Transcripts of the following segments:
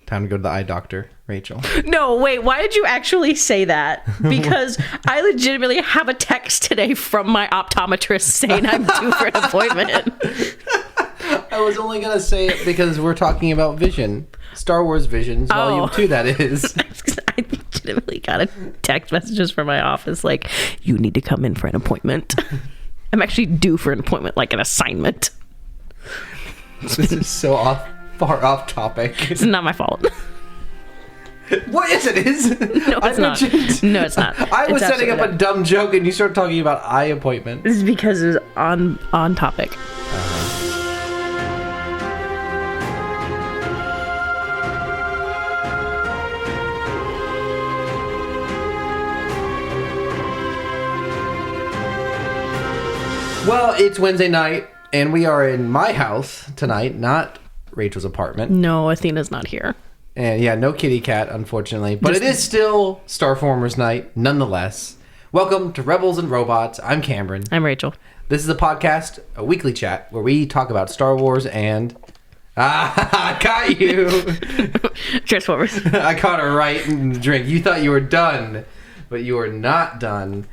Time to go to the eye doctor, Rachel. No, wait, why did you actually say that? Because I legitimately have a text today from my optometrist saying I'm due for an appointment. I was only going to say it because we're talking about Vision. Star Wars Visions, Volume 2, that is. I legitimately got a text messages from my office like, you need to come in for an appointment. I'm actually due for an appointment, like an assignment. This is so far off topic. It's not my fault. What is it? No, it's not. No, it's not. I was setting up a dumb joke and you started talking about eye appointments. This is because it was on topic. Well, it's Wednesday night, and we are in my house tonight, not Rachel's apartment. No, Athena's not here. And yeah, no kitty cat, unfortunately. But it is still Starformers night, nonetheless. Welcome to Rebels and Robots. I'm Cameron. I'm Rachel. This is a podcast, a weekly chat, where we talk about Star Wars and... I caught you! Transformers. I caught her right in the drink. You thought you were done, but you are not done.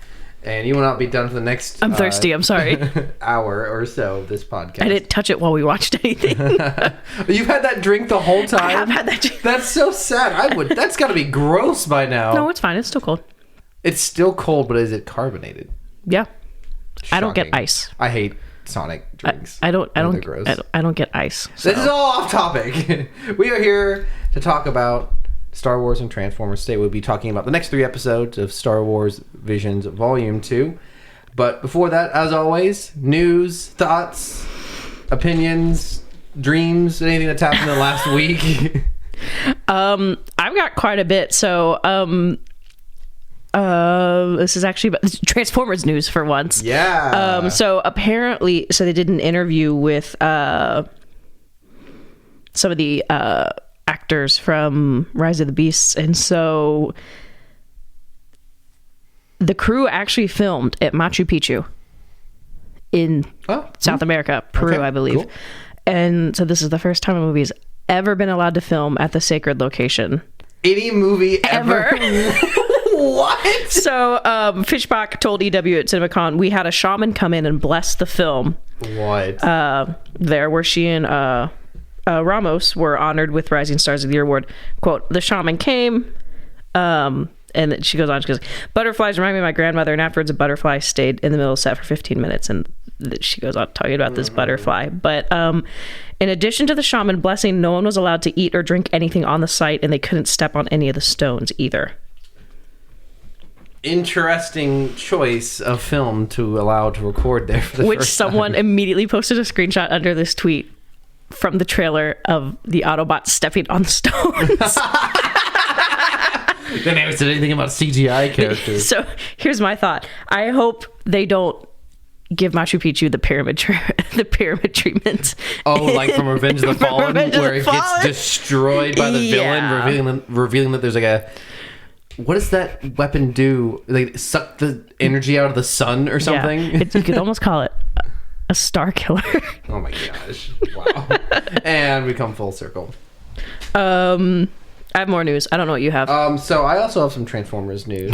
And you will not be done for the next... I'm thirsty, I'm sorry. ...hour or so of this podcast. I didn't touch it while we watched anything. You've had that drink the whole time? I have had that drink. That's so sad. That's got to be gross by now. No, it's fine. It's still cold. It's still cold, but is it carbonated? Yeah. Shocking. I don't get ice. I hate Sonic drinks. I don't gross. I don't get ice. So. This is all off topic. We are here to talk about Star Wars and Transformers. Today we'll be talking about the next 3 episodes of Star Wars Visions Volume 2. But before that, as always, news, thoughts, opinions, dreams, anything that's happened in the last week. I've got quite a bit. So this is actually about Transformers news for once. Yeah. So apparently, they did an interview with some of the actors from Rise of the Beasts, and so the crew actually filmed at Machu Picchu in South America, Peru, I believe. Cool. And so this is the first time a movie has ever been allowed to film at the sacred location. Any movie ever? What? So Fishbach told EW at CinemaCon, we had a shaman come in and bless the film. What? There, where she and Ramos were honored with Rising Stars of the Year award. Quote, the shaman came, and she goes on, she goes, butterflies remind me of my grandmother, and afterwards a butterfly stayed in the middle of the set for 15 minutes, and she goes on talking about this butterfly. But in addition to the shaman blessing, no one was allowed to eat or drink anything on the site, and they couldn't step on any of the stones either. Interesting choice of film to allow to record there for the Which first someone time. immediately posted a screenshot under this tweet from the trailer of the Autobots stepping on stones. They never said anything about CGI characters. So here's my thought. I hope they don't give Machu Picchu the pyramid treatment. Oh, like from Revenge of the Fallen, where it gets destroyed by the villain, revealing that there's like a... What does that weapon do? Like suck the energy out of the sun or something? Yeah, you could almost call it a star killer. Oh my gosh. Wow. And we come full circle. I have more news. I don't know what you have. So I also have some Transformers news.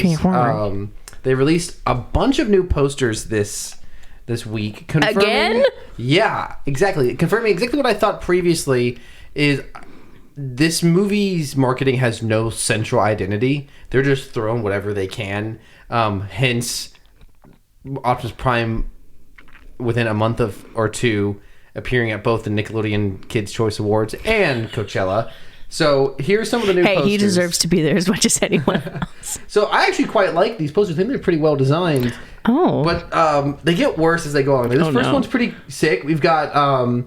They released a bunch of new posters this week. Again? Yeah, exactly. Confirming exactly what I thought previously is... This movie's marketing has no central identity. They're just throwing whatever they can. Hence, Optimus Prime, within a month or two, appearing at both the Nickelodeon Kids' Choice Awards and Coachella. So here's some of the new posters. He deserves to be there as much as anyone else. So I actually quite like these posters. I think they're pretty well designed. Oh. But they get worse as they go on. This first one's pretty sick. We've got...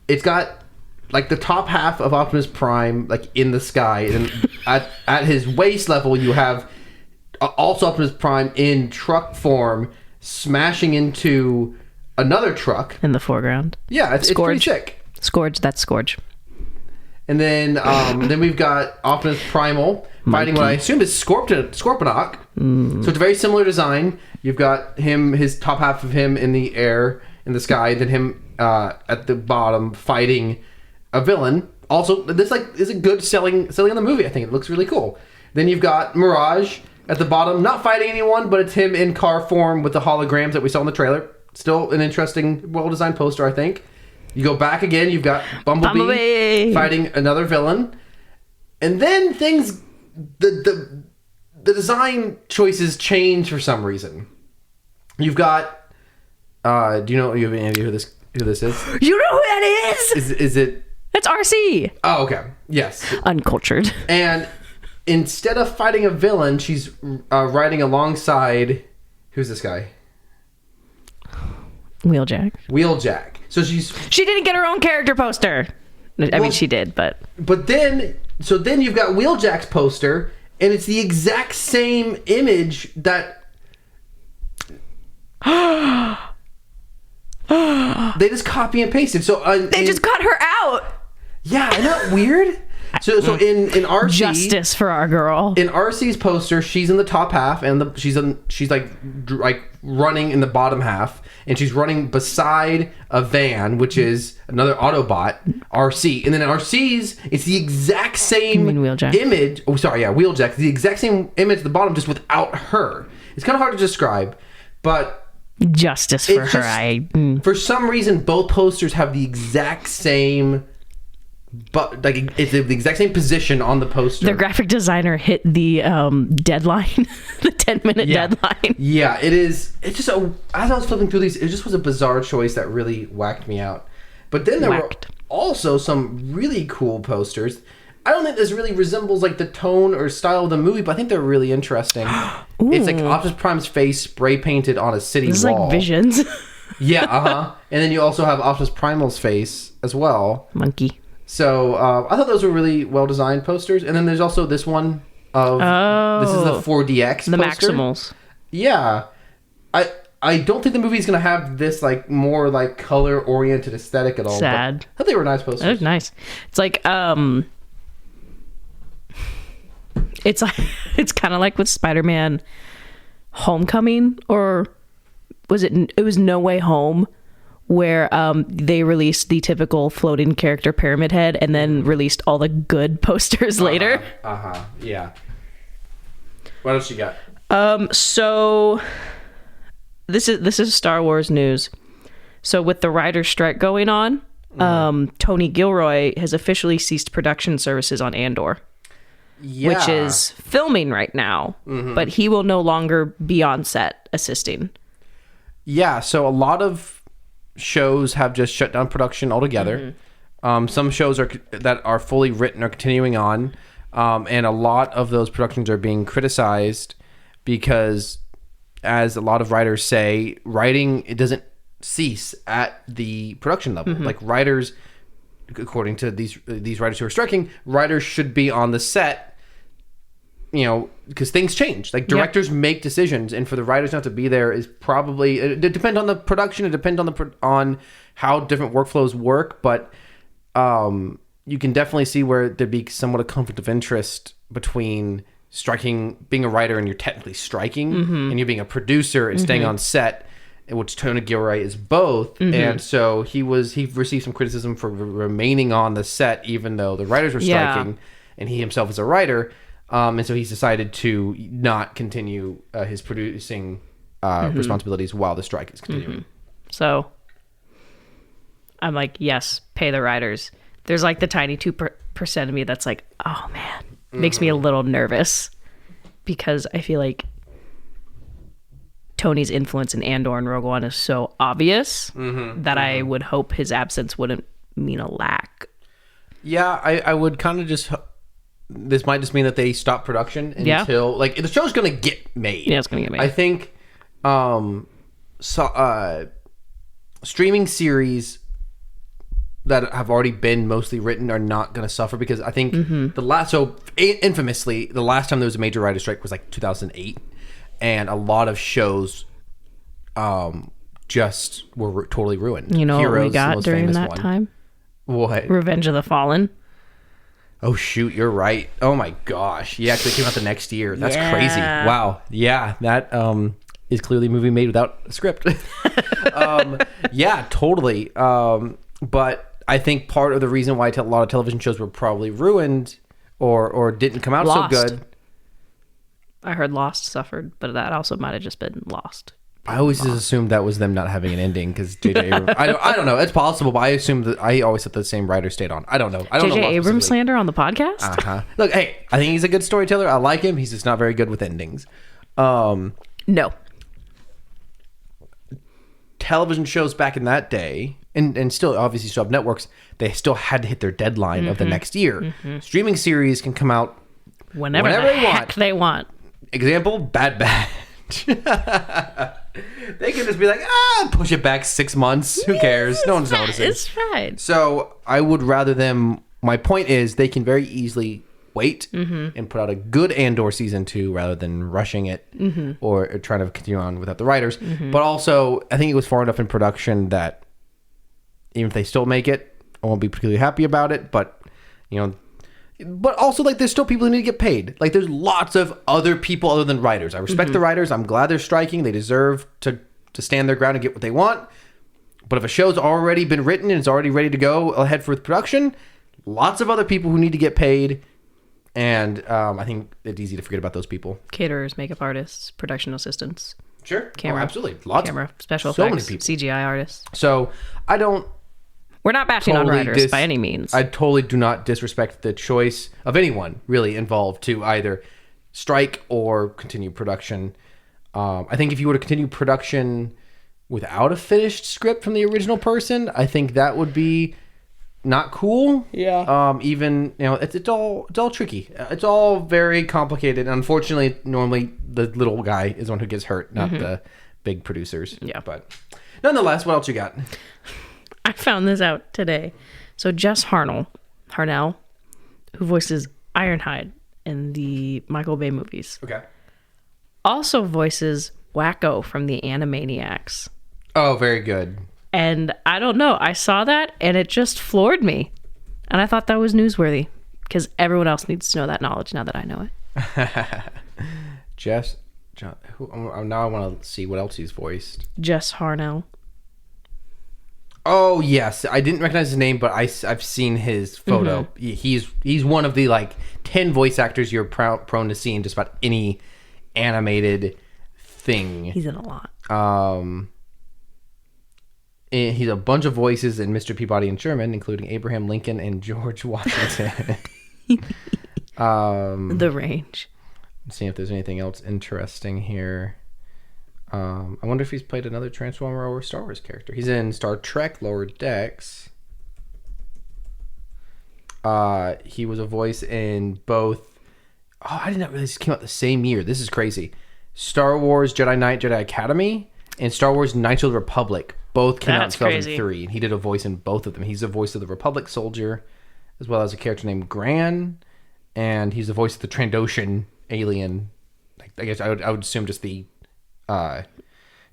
it's got... like the top half of Optimus Prime, like in the sky, and at his waist level, you have also Optimus Prime in truck form, smashing into another truck in the foreground. Yeah, it's pretty sick. Scourge, that's Scourge. And then then we've got Optimus Primal fighting what I assume is Scorponok. So it's a very similar design. You've got his top half of him in the air, in the sky, then him at the bottom fighting a villain, also, this like is a good selling on the movie. I think it looks really cool. Then you've got Mirage at the bottom, not fighting anyone, but it's him in car form with the holograms that we saw in the trailer. Still an interesting, well-designed poster, I think. You go back again, you've got Bumblebee fighting another villain. And then things, the design choices change for some reason. You've got, do you have any idea who this is? You know who that is? Is it? It's RC. Oh, okay. Yes. Uncultured. And instead of fighting a villain, she's riding alongside, who's this guy? Wheeljack. So she didn't get her own character poster. I mean, she did, but then you've got Wheeljack's poster, and it's the exact same image that they just copy and pasted. So they just cut her out. Yeah, isn't that weird? So in RC, justice for our girl. In RC's poster, she's in the top half, and she's like running in the bottom half, and she's running beside a van, which is another Autobot, RC. And then in RC's, it's the exact same image. Oh, sorry, yeah, Wheeljack. The exact same image at the bottom, just without her. It's kind of hard to describe, but justice for her. For some reason, both posters have the exact same. But like it's the exact same position on the poster. The graphic designer hit the deadline, the 10-minute deadline. Yeah, it is. It's just as I was flipping through these, it just was a bizarre choice that really whacked me out. But then there were also some really cool posters. I don't think this really resembles like the tone or style of the movie, but I think they're really interesting. It's like Optimus Prime's face spray painted on a city wall. It's like Visions. Yeah, and then you also have Optimus Primal's face as well. Monkey. So I thought those were really well-designed posters. And then there's also this one of... this is the 4DX the poster. Maximals. Yeah. I don't think the movie's going to have this like more like color-oriented aesthetic at all. Sad. I thought they were nice posters. They're nice. It's like... It's kind of like with Spider-Man Homecoming, or was it was No Way Home, where they released the typical floating character Pyramid Head and then released all the good posters later. Yeah. What else you got? So this is Star Wars news. So with the writer's strike going on, Tony Gilroy has officially ceased production services on Andor. Yeah. Which is filming right now, but he will no longer be on set assisting. Yeah, so a lot of shows have just shut down production altogether. Some shows that are fully written are continuing on, and a lot of those productions are being criticized because, as a lot of writers say, writing, it doesn't cease at the production level. Like writers, according to these writers who are striking, writers should be on the set, you know, because things change. Like directors make decisions, and for the writers not to be there is probably, it depends on the production, it depends on how different workflows work, but you can definitely see where there'd be somewhat a conflict of interest between striking, being a writer and you're technically striking, and you being a producer and staying on set, which Tony Gilroy is both. And so he received some criticism for remaining on the set even though the writers were striking, and he himself is a writer. And so he's decided to not continue his producing responsibilities while the strike is continuing. So I'm like, yes, pay the writers. There's like the tiny 2% of me that's like, oh man, makes me a little nervous, because I feel like Tony's influence in Andor and Rogue One is so obvious that I would hope his absence wouldn't mean a lack. Yeah, I would kind of just... This might just mean that they stop production until like the show's gonna get made. Yeah, it's gonna get made. I think streaming series that have already been mostly written are not gonna suffer, because I think infamously the last time there was a major writer strike was like 2008, and a lot of shows just were totally ruined. You know Heroes, what we got during that time? What? Revenge of the Fallen. Oh shoot, you're right. Oh my gosh. Yeah, actually it came out the next year. That's crazy. Wow. Yeah, that is clearly a movie made without a script. Yeah, totally. But I think part of the reason why a lot of television shows were probably ruined or didn't come out Lost. so good. I heard Lost suffered, but that also might have just been Lost. I always just assumed that was them not having an ending because J.J. Abrams. I don't know. It's possible, but I assumed that I always thought the same writer stayed on. I don't know. I don't know. J.J. Lost Abrams specifically. slander on the podcast? Uh-huh. Look, hey, I think he's a good storyteller. I like him. He's just not very good with endings. No. Television shows back in that day, and still obviously still have networks, they still had to hit their deadline of the next year. Streaming series can come out Whenever Whenever the they heck want. they want. Example, Bad Batch. They can just be like, push it back 6 months. Who cares? No one's noticing. It's fine. So I would rather them. My point is, they can very easily wait and put out a good Andor season 2 rather than rushing it or trying to continue on without the writers. But also, I think it was far enough in production that even if they still make it, I won't be particularly happy about it. But but also, like, there's still people who need to get paid. Like, there's lots of other people other than writers. I respect the writers. I'm glad they're striking. They deserve to stand their ground and get what they want. But if a show's already been written and it's already ready to go ahead for production, lots of other people who need to get paid. And I think it's easy to forget about those people. Caterers, makeup artists, production assistants, Sure. Camera. Absolutely. Lots camera, special so effects, many people. CGI artists. So I don't We're not bashing on totally writers by any means. I totally do not disrespect the choice of anyone really involved to either strike or continue production. I think if you were to continue production without a finished script from the original person, I think that would be not cool. Yeah. Even it's all tricky. It's all very complicated. Unfortunately, normally the little guy is the one who gets hurt, not the big producers. Yeah. But nonetheless, what else you got? I found this out today. So Jess Harnell, who voices Ironhide in the Michael Bay movies, Okay. also voices Wacko from the Animaniacs. Oh, very good. And I don't know, I saw that and it just floored me. And I thought that was newsworthy because everyone else needs to know that knowledge now that I know it. Now I want to see what else he's voiced. Jess Harnell. Oh yes, I didn't recognize his name, but I've seen his photo. He's one of the 10 voice actors you're prone to see in just about any animated thing. He's in a lot. And he's a bunch of voices in Mr. Peabody and Sherman, including Abraham Lincoln and George Washington. The Range. Let's see if there's anything else interesting here. I wonder if he's played another Transformer or Star Wars character. He's in Star Trek Lower Decks. He was a voice in both. Oh, I did not realize this came out the same year. This is crazy. Star Wars Jedi Knight, Jedi Academy, and Star Wars Knights of the Republic. Both came out in 2003. And he did a voice in both of them. He's the voice of the Republic soldier, as well as a character named Gran, and he's the voice of the Trandoshan alien. I guess I would assume just the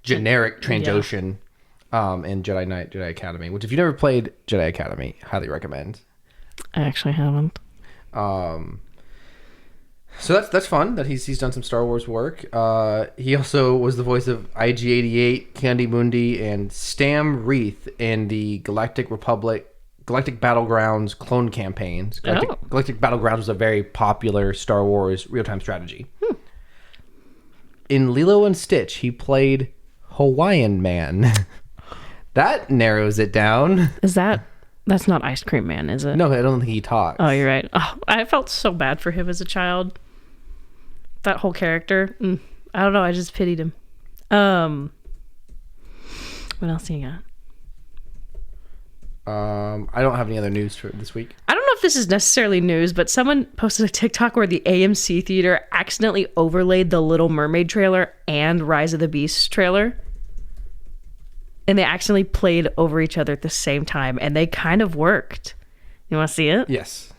generic Trandoshan in Jedi Knight, Jedi Academy, which if you've never played Jedi Academy, highly recommend. I actually haven't. So that's fun that he's done some Star Wars work. He also was the voice of IG-88, Candy Mundi, and Stam Reith in the Galactic Battlegrounds clone campaigns. Galactic Battlegrounds was a very popular Star Wars real-time strategy. In Lilo and Stitch, he played Hawaiian Man. That narrows it down. That's not Ice Cream Man, is it? No, I don't think he talks. Oh, you're right. Oh, I felt so bad for him as a child. That whole character. I don't know. I just pitied him. What else do you got? I don't have any other news for this week. I don't know if this is necessarily news, but someone posted a TikTok where the AMC theater accidentally overlaid the Little Mermaid trailer and Rise of the Beast trailer. And they accidentally played over each other at the same time, and they kind of worked. You want to see it? Yes.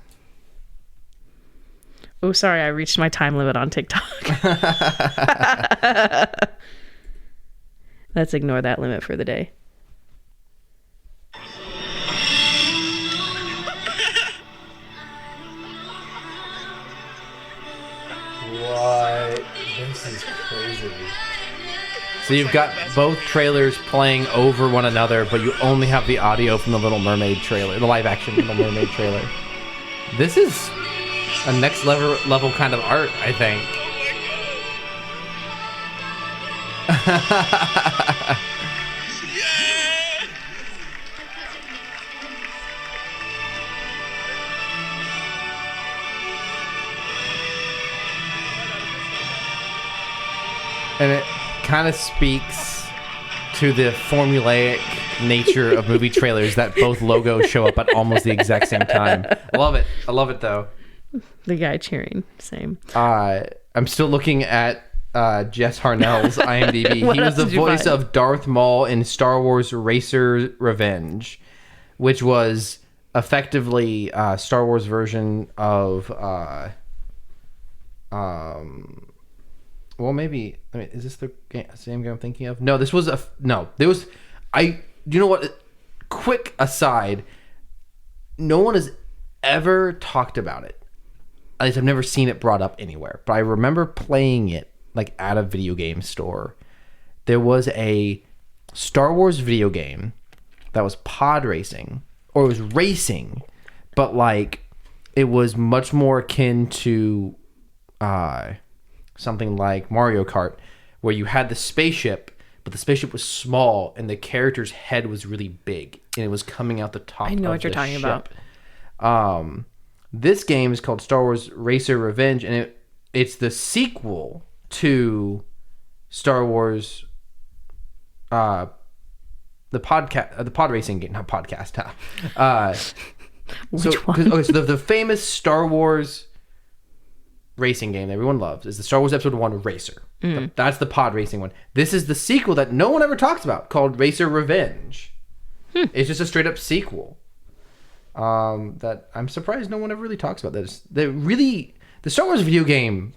Oh, sorry, I reached my time limit on TikTok. Let's ignore that limit for the day. What? This is crazy. So you've got both trailers playing over one another, but you only have the audio from the Little Mermaid trailer, the live-action Little Mermaid trailer. This is a next level kind of art, I think. And it kind of speaks to the formulaic nature of movie trailers that both logos show up at almost the exact same time. I love it. I love it, though. The guy cheering, same. I'm still looking at Jess Harnell's IMDb. He was the voice of Darth Maul in Star Wars Racer Revenge, which was effectively a Star Wars version of well, maybe. I mean, is this the same game I'm thinking of? No, this was there was. You know what? Quick aside. No one has ever talked about it. At least I've never seen it brought up anywhere. But I remember playing it like at a video game store. There was a Star Wars video game that was pod racing, or it was racing, but like it was much more akin to something like Mario Kart, where you had the spaceship, but the spaceship was small and the character's head was really big and it was coming out the top. I know what you're talking about. This game is called Star Wars Racer Revenge, and it's the sequel to Star Wars the pod racing game, not podcast. Which one? Okay, so the famous Star Wars racing game that everyone loves is the Star Wars Episode 1 Racer. That's the pod racing one. This is the sequel that no one ever talks about, called Racer Revenge. It's just a straight up sequel. That I'm surprised no one ever really talks about. The Star Wars video game,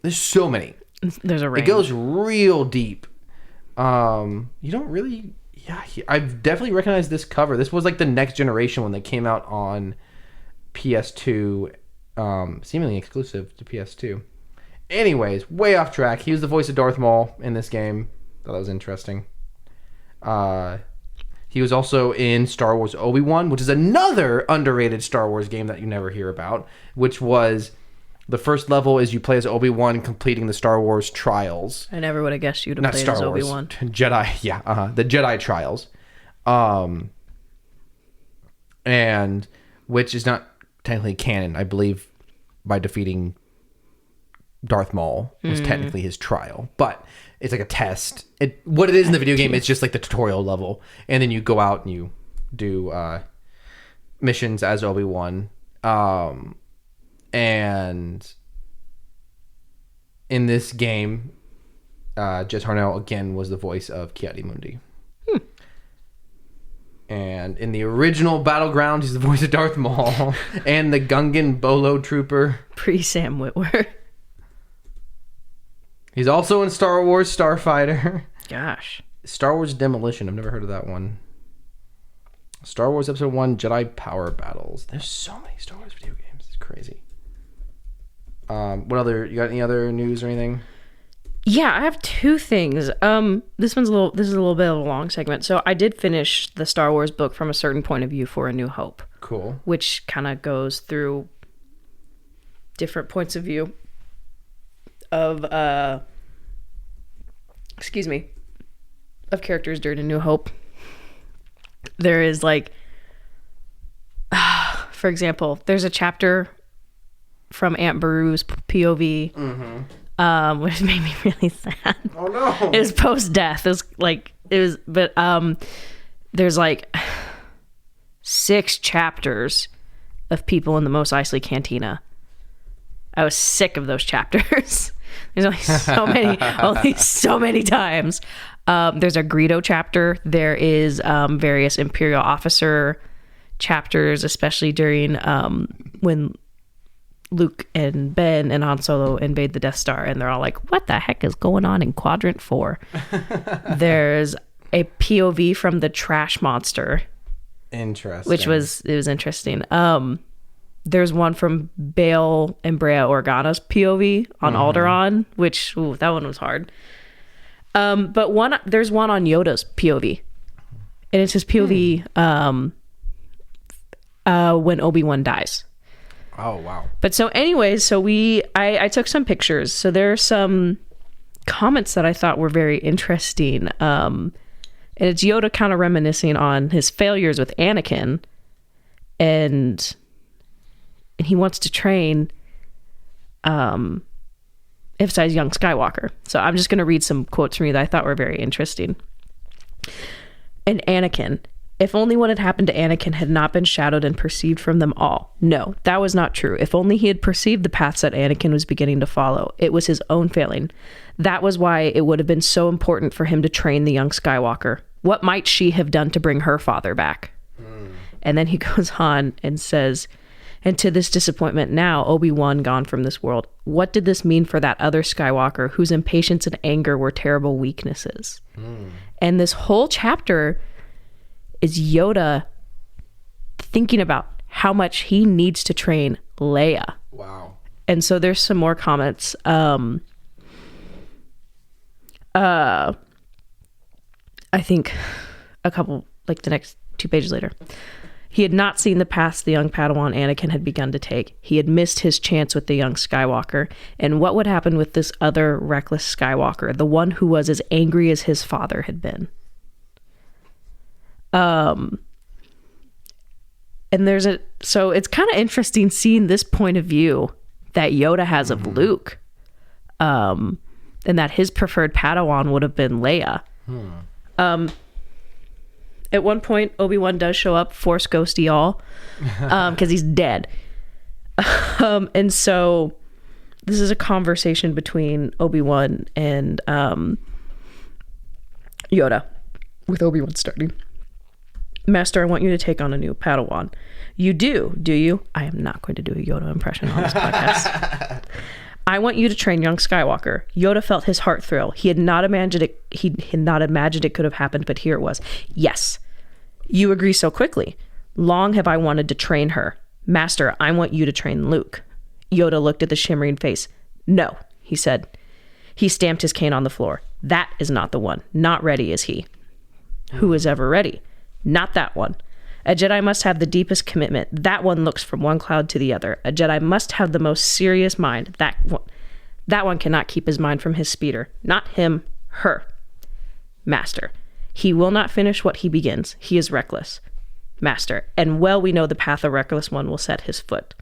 there's so many. There's a range. It goes real deep. You don't really... Yeah, I've definitely recognized this cover. This was like the next generation when they came out on PS2, seemingly exclusive to PS2. Anyways, way off track. He was the voice of Darth Maul in this game. Thought that was interesting. He was also in Star Wars Obi-Wan, which is another underrated Star Wars game that you never hear about, which was the first level is you play as Obi-Wan completing the Star Wars trials. I never would have guessed you'd have played as Obi-Wan. Jedi, yeah, the Jedi trials. And which is not technically canon, I believe, by defeating Darth Maul was technically his trial, but it's like a test. What it is in the video game is just like the tutorial level, and then you go out and you do missions as Obi-Wan. And in this game, Jess Harnell again was the voice of Ki-Adi-Mundi. And in the original Battleground, he's the voice of Darth Maul and the Gungan Bolo Trooper. Pre-Sam Witwer. He's also in Star Wars Starfighter. Gosh. Star Wars Demolition. I've never heard of that one. Star Wars Episode 1 Jedi Power Battles. There's so many Star Wars video games. It's crazy. You got any other news or anything? Yeah, I have two things. This is a little bit of a long segment. So I did finish the Star Wars book from a certain point of view for A New Hope. Cool. Which kind of goes through different points of view of of characters during A New Hope. There is like for example, there's a chapter from Aunt Beru's POV, which made me really sad. Oh no! It was post-death. There's like 6 chapters of people in the Mos Eisley Cantina. I was sick of those chapters. There's only so many times. There's a Greedo chapter. There is various Imperial officer chapters, especially during when Luke and Ben and Han Solo invade the Death Star, and they're all like, what the heck is going on in Quadrant 4? There's a POV from the Trash Monster. Interesting. It was interesting. There's one from Bail and Brea Organa's POV on Alderaan, which, that one was hard. But there's one on Yoda's POV, and it's his POV when Obi-Wan dies. Oh, wow. But so anyways, I took some pictures. So there are some comments that I thought were very interesting. And it's Yoda kind of reminiscing on his failures with Anakin, and he wants to train, emphasize young Skywalker. So I'm just going to read some quotes from you that I thought were very interesting. And Anakin, if only what had happened to Anakin had not been shadowed and perceived from them all. No, that was not true. If only he had perceived the paths that Anakin was beginning to follow. It was his own failing. That was why it would have been so important for him to train the young Skywalker. What might she have done to bring her father back? And then he goes on and says, and to this disappointment now, Obi-Wan gone from this world. What did this mean for that other Skywalker whose impatience and anger were terrible weaknesses? And this whole chapter is Yoda thinking about how much he needs to train Leia. Wow. And so there's some more comments. I think a couple, like the next 2 pages later. He had not seen the paths the young Padawan Anakin had begun to take. He had missed his chance with the young Skywalker. And what would happen with this other reckless Skywalker, the one who was as angry as his father had been? And so it's kind of interesting seeing this point of view that Yoda has of Luke, and that his preferred Padawan would have been Leia. At one point, Obi-Wan does show up, Force ghosty all, because he's dead. And so this is a conversation between Obi-Wan and Yoda, with Obi-Wan starting. Master, I want you to take on a new Padawan. You do you? I am not going to do a Yoda impression on this podcast. I want you to train young Skywalker. Yoda felt his heart thrill. He had not imagined it. He had not imagined it could have happened, but here it was. Yes, you agree so quickly. Long have I wanted to train her. Master, I want you to train Luke. Yoda looked at the shimmering face. No, he said. He stamped his cane on the floor. That is not the one. Not ready is he. Who is ever ready? Not that one. A Jedi must have the deepest commitment. That one looks from one cloud to the other. A Jedi must have the most serious mind. That one cannot keep his mind from his speeder. Not him, her. Master, he will not finish what he begins. He is reckless. Master, and well we know the path a reckless one will set his foot.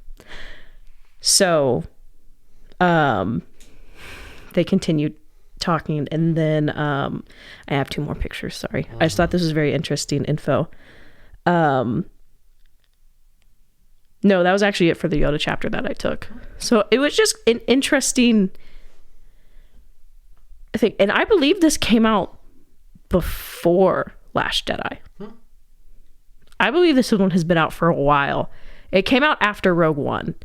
So, they continued talking, and then I have 2 more pictures, sorry. I just thought this was very interesting info. No, that was actually it for the Yoda chapter that I took. So it was just an interesting thing. And I believe this came out before Last Jedi. I believe this one has been out for a while. It came out after Rogue One.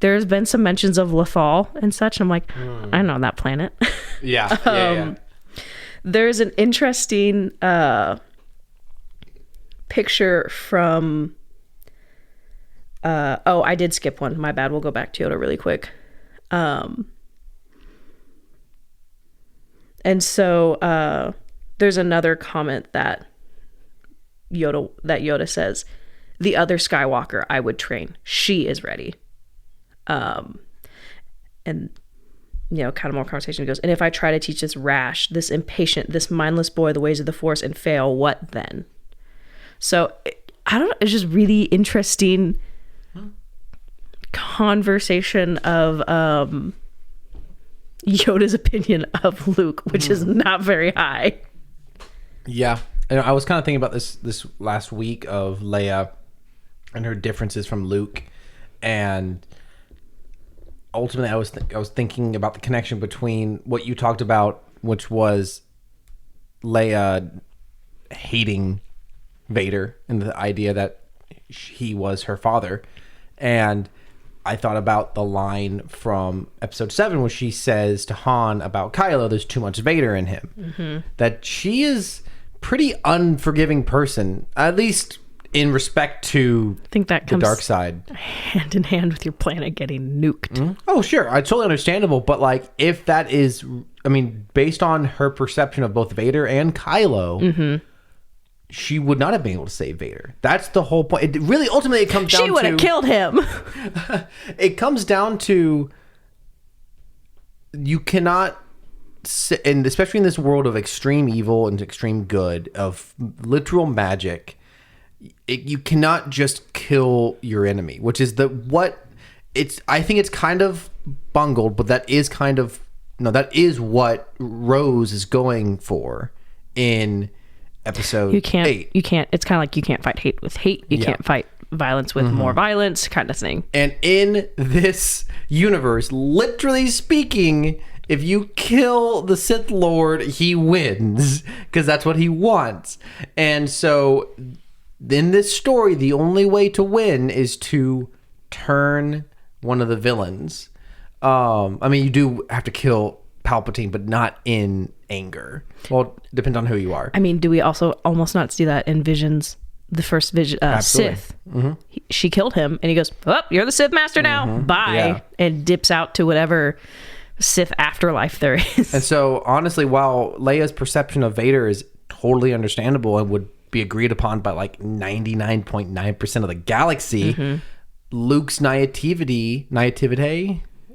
There's been some mentions of Lothal and such. I'm like, I know that planet. Yeah. There's an interesting picture from I did skip one, my bad. We'll go back to Yoda really quick. And so there's another comment that Yoda says, the other Skywalker I would train, she is ready. And kind of more conversation goes, and if I try to teach this rash, this impatient, this mindless boy the ways of the Force and fail, what then? So I don't know, it's just really interesting conversation of Yoda's opinion of Luke, which is not very high. Yeah. And I was kind of thinking about this last week of Leia and her differences from Luke, and ultimately I was thinking about the connection between what you talked about, which was Leia hating Vader and the idea that he was her father. And I thought about the line from episode 7 where she says to Han about Kylo, there's too much Vader in him. Mm-hmm. That she is pretty unforgiving person, at least in respect to I think that the comes dark side. Hand in hand with your planet getting nuked. Mm-hmm. Oh, sure. It's totally understandable. But like, if that is I mean, based on her perception of both Vader and Kylo, she would not have been able to save Vader. That's the whole point. It really, ultimately, it comes down to... She would have killed him. It comes down to... You cannot... And especially in this world of extreme evil and extreme good, of literal magic, you cannot just kill your enemy, which is I think it's kind of bungled, but that is kind of... No, that is what Rose is going for in episode 8. You can't. It's kind of like you can't fight hate with hate. You can't fight violence with more violence, kind of thing. And in this universe, literally speaking, if you kill the Sith Lord, he wins, because that's what he wants. And so in this story, the only way to win is to turn one of the villains. I mean, you do have to kill Palpatine, but not in anger. Well, depends on who you are. I mean, do we also almost not see that in Vision's, the first Vision, Sith? She killed him, and he goes, "Oh, you're the Sith Master now. Bye," Yeah. and dips out to whatever Sith afterlife there is. And so, honestly, while Leia's perception of Vader is totally understandable and would be agreed upon by like 99.9% of the galaxy, Luke's naivete.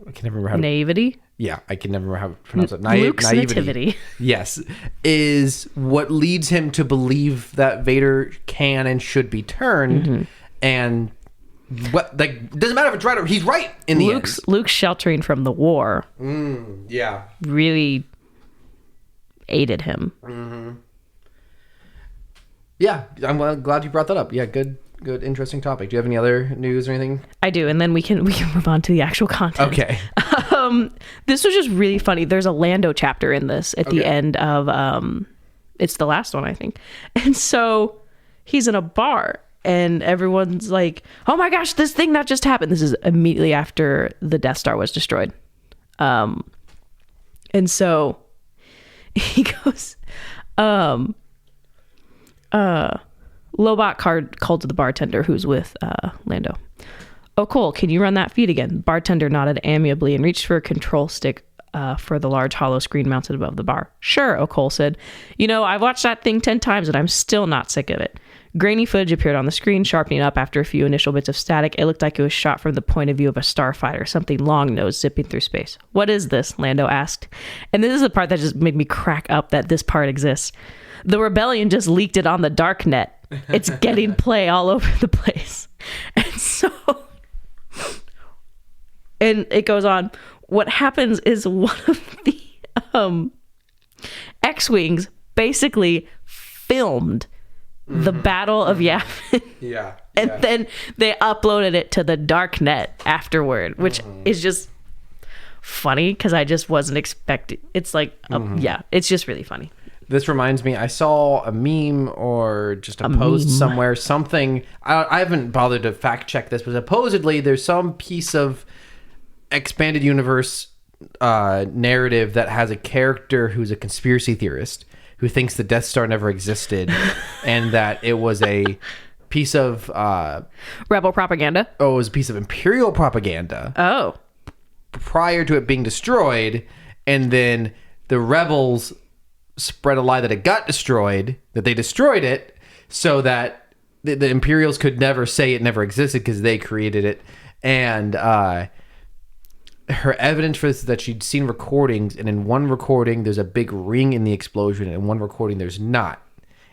I can never remember how to... Naivety? Yeah, I can never remember how to pronounce it. Luke's nativity. Yes, is what leads him to believe that Vader can and should be turned. And what, like, doesn't matter if it's right or... He's right in the end. Luke's sheltering from the war Yeah. really aided him. Yeah, I'm glad you brought that up. Yeah, good, interesting topic. Do you have any other news or anything? I do, and then we can move on to the actual content. Okay. This was just really funny. There's a Lando chapter in this at the end of it's the last one, I think. And so he's in a bar and everyone's like, "Oh my gosh, this thing that just happened." This is immediately after the Death Star was destroyed. And so he goes, Lobot called to the bartender who's with Lando. "Oh, Cole, can you run that feed again?" Bartender nodded amiably and reached for a control stick for the large hollow screen mounted above the bar. "Sure," O'Cole said. "You know, I've watched that thing 10 times and I'm still not sick of it." Grainy footage appeared on the screen, sharpening up after a few initial bits of static. It looked like it was shot from the point of view of a starfighter, something long-nosed zipping through space. "What is this?" Lando asked. And this is the part that just made me crack up that this part exists. "The Rebellion just leaked it on the dark net. It's getting play all over the place." And so... And it goes on. What happens is one of the X-Wings basically filmed the Battle of Yavin. Yeah. And then they uploaded it to the dark net afterward, which is just funny because I just wasn't expecting. It's like, it's just really funny. This reminds me, I saw a meme or just a post somewhere, something, I haven't bothered to fact check this, but supposedly there's some piece of expanded universe narrative that has a character who's a conspiracy theorist who thinks the Death Star never existed and that it was a piece of... Rebel propaganda? Oh, it was a piece of Imperial propaganda. Oh. Prior to it being destroyed, and then the rebels spread a lie that it got destroyed, that they destroyed it, so that the Imperials could never say it never existed because they created it. And her evidence for this is that she'd seen recordings, and in one recording there's a big ring in the explosion, and in one recording there's not.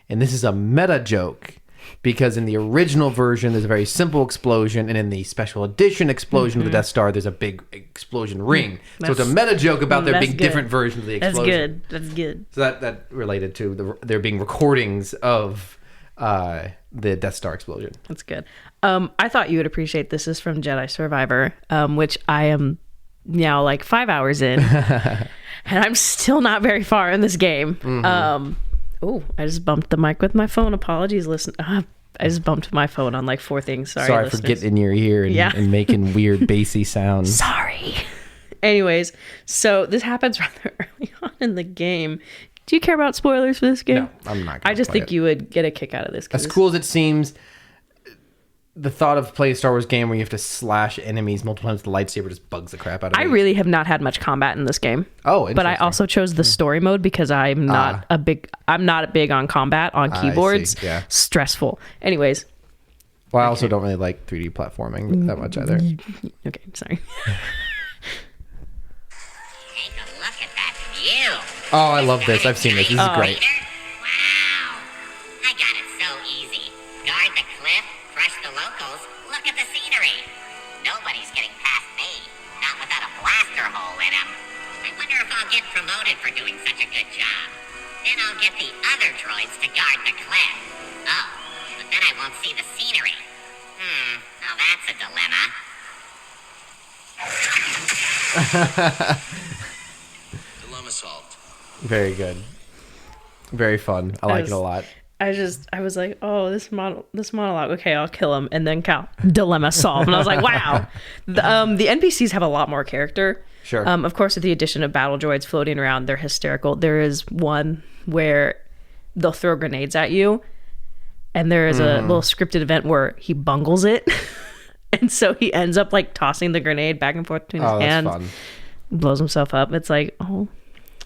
And this is a meta joke, because in the original version there's a very simple explosion, and in the special edition explosion of the Death Star there's a big explosion ring. So it's a meta joke about there being different versions of the explosion. That's good. So that related to there being recordings of the Death Star explosion. That's good. I thought you would appreciate this. Is from Jedi Survivor, which I am now like 5 hours in, and I'm still not very far in this game. Oh, I just bumped the mic with my phone. Apologies, listen. I just bumped my phone on like 4 things. Sorry for getting in your ear and making weird bassy sounds. Sorry. Anyways, so this happens rather early on in the game. Do you care about spoilers for this game? No, I'm not. I just think you would get a kick out of this. As cool as it seems, the thought of playing a Star Wars game where you have to slash enemies multiple times with the lightsaber just bugs the crap out of me. I really have not had much combat in this game. Oh, but I also chose the story mode because I'm not big on combat on keyboards. Yeah. Stressful. Anyways. Well, I also don't really like 3D platforming that much either. Okay, sorry. Take a look at that view. Oh, I love this. I've seen this. This is great. Wow. I got it so easy. Guard the cliff, crush the locals, look at the scenery. Nobody's getting past me. Not without a blaster hole in him. I wonder if I'll get promoted for doing such a good job. Then I'll get the other droids to guard the cliff. Oh, but then I won't see the scenery. Now that's a dilemma. Dilemma solved. Very good. Very fun. I like it a lot. I was like, oh, this monologue. Okay, I'll kill him, and then dilemma solved. And I was like, wow. The NPCs have a lot more character. Sure. Of course, with the addition of battle droids floating around, they're hysterical. There is one where they'll throw grenades at you, and there is a little scripted event where he bungles it, and so he ends up like tossing the grenade back and forth between his hands. Fun. Blows himself up. It's like, oh.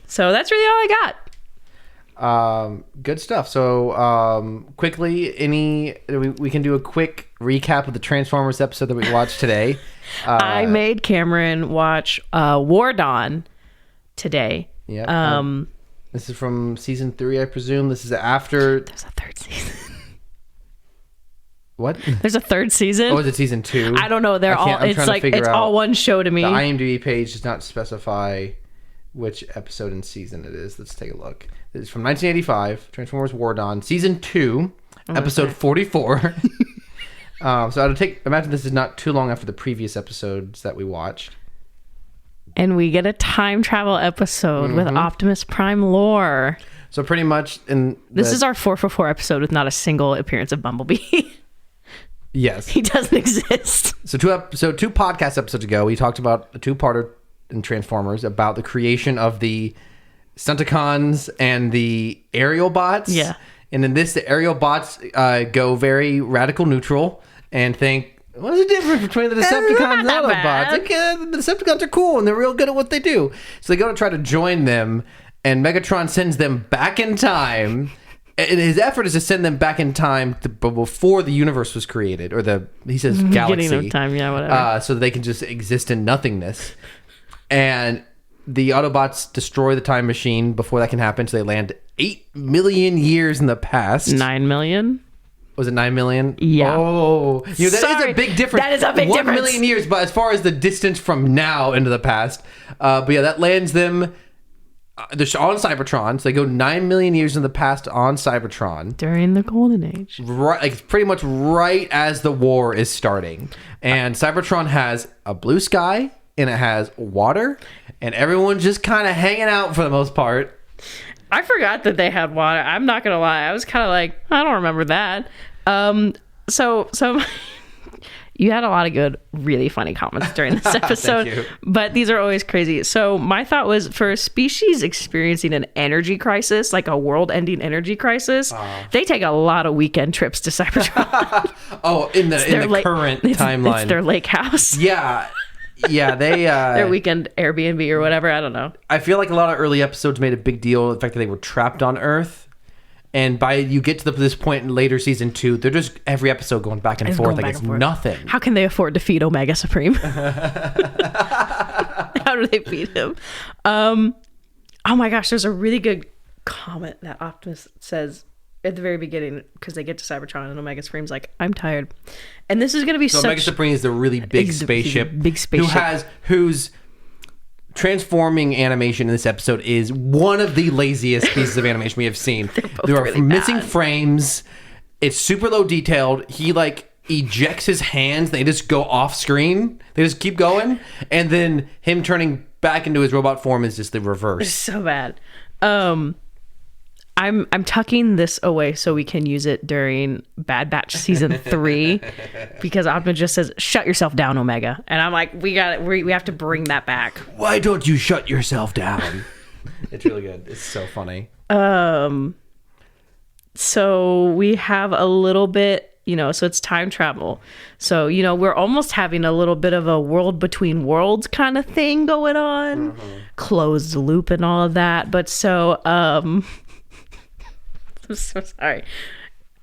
So that's really all I got. Good stuff. So, quickly, we can do a quick recap of the Transformers episode that we watched today. I made Cameron watch War Dawn today. Yeah. This is from season 3, I presume. This is after. There's a third season. What? There's a third season. Oh, is it season 2? I don't know. It's all one show to me. The IMDb page does not specify which episode and season it is. Let's take a look. This is from 1985, Transformers War Dawn, season 2, episode 44. So imagine this is not too long after the previous episodes that we watched. And we get a time travel episode with Optimus Prime lore. So pretty much this is our 4 for 4 episode with not a single appearance of Bumblebee. Yes. He doesn't exist. So two podcast episodes ago, we talked about a two-parter in Transformers about the creation of the Stunticons and the aerial bots. Yeah. And in this, the aerial bots go very radical neutral and think, what's the difference between the Decepticons and the Autobots? Like, the Decepticons are cool and they're real good at what they do. So they go to try to join them, and Megatron sends them back in time. And his effort is to send them back in time before the universe was created, or he says galaxy. Beginning of time, yeah, whatever. So that they can just exist in nothingness. And the Autobots destroy the time machine before that can happen, so they land 8 million years in the past. 9 million? Was it 9 million? Yeah. Oh. That is a big difference. That is a big difference. 1 million years, but as far as the distance from now into the past. But yeah, that lands them they're on Cybertron. So they go 9 million years in the past on Cybertron. During the Golden Age. Right, like pretty much right as the war is starting. And Cybertron has a blue sky, and it has water, and everyone's just kind of hanging out for the most part. I forgot that they had water. I'm not gonna lie. I was kind of like, I don't remember that. So you had a lot of good, really funny comments during this episode, but these are always crazy. So my thought was, for a species experiencing an energy crisis, like a world-ending energy crisis, they take a lot of weekend trips to Cybertron. In the current timeline, it's their lake house. Yeah. Yeah, they their weekend Airbnb or whatever. I don't know. I feel like a lot of early episodes made a big deal of the fact that they were trapped on Earth, and you get to this point in later season 2, they're just every episode going back and forth like it's nothing. How can they afford to feed Omega Supreme? How do they feed him? Oh my gosh, there's a really good comment that Optimus says at the very beginning, because they get to Cybertron and Omega Supreme's like, I'm tired. And this is going to be Omega Supreme is the really big spaceship. Big spaceship. Whose transforming animation in this episode is one of the laziest pieces of animation we have seen. There are really missing frames. It's super low detailed. He ejects his hands. They just go off screen. They just keep going. And then him turning back into his robot form is just the reverse. It's so bad. I'm tucking this away so we can use it during Bad Batch season 3, because Optimus just says, "Shut yourself down, Omega," and I'm like, we have to bring that back. Why don't you shut yourself down? It's really good. It's so funny. So we have a little bit. so it's time travel. So, we're almost having a little bit of a world between worlds kind of thing going on, closed loop and all of that. But so, I'm so sorry.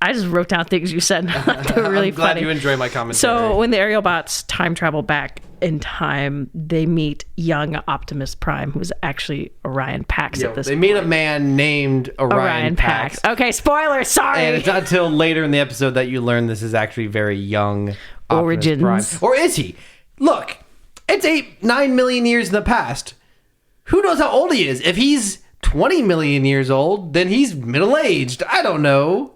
I just wrote down things you said. They're really I'm glad funny. you enjoy my commentary. So when the aerial bots time travel back in time, they meet young Optimus Prime, who's actually Orion Pax at this they point. meet a man named Orion Pax. Okay, spoiler, sorry. And it's not until later in the episode that you learn this is actually very young Optimus Origins. Prime. Or is he? Look, it's 9 million years in the past. Who knows how old he is? If he's 20 million years old, then he's middle-aged. I don't know.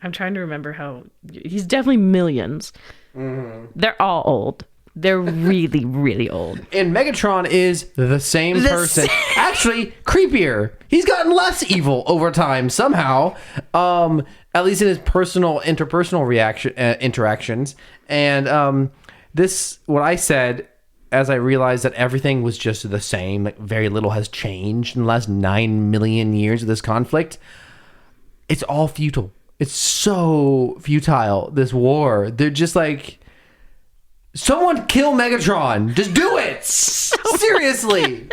I'm trying to remember how... He's definitely millions. They're all old. They're really, really old. And Megatron is the same person. Actually, creepier. He's gotten less evil over time somehow. At least in his interpersonal interactions. And this, what I said, as I realized that everything was just the same, like very little has changed in the last 9 million years of this conflict. It's all futile. It's so futile, this war. They're just like, someone kill Megatron. Just do it. Seriously.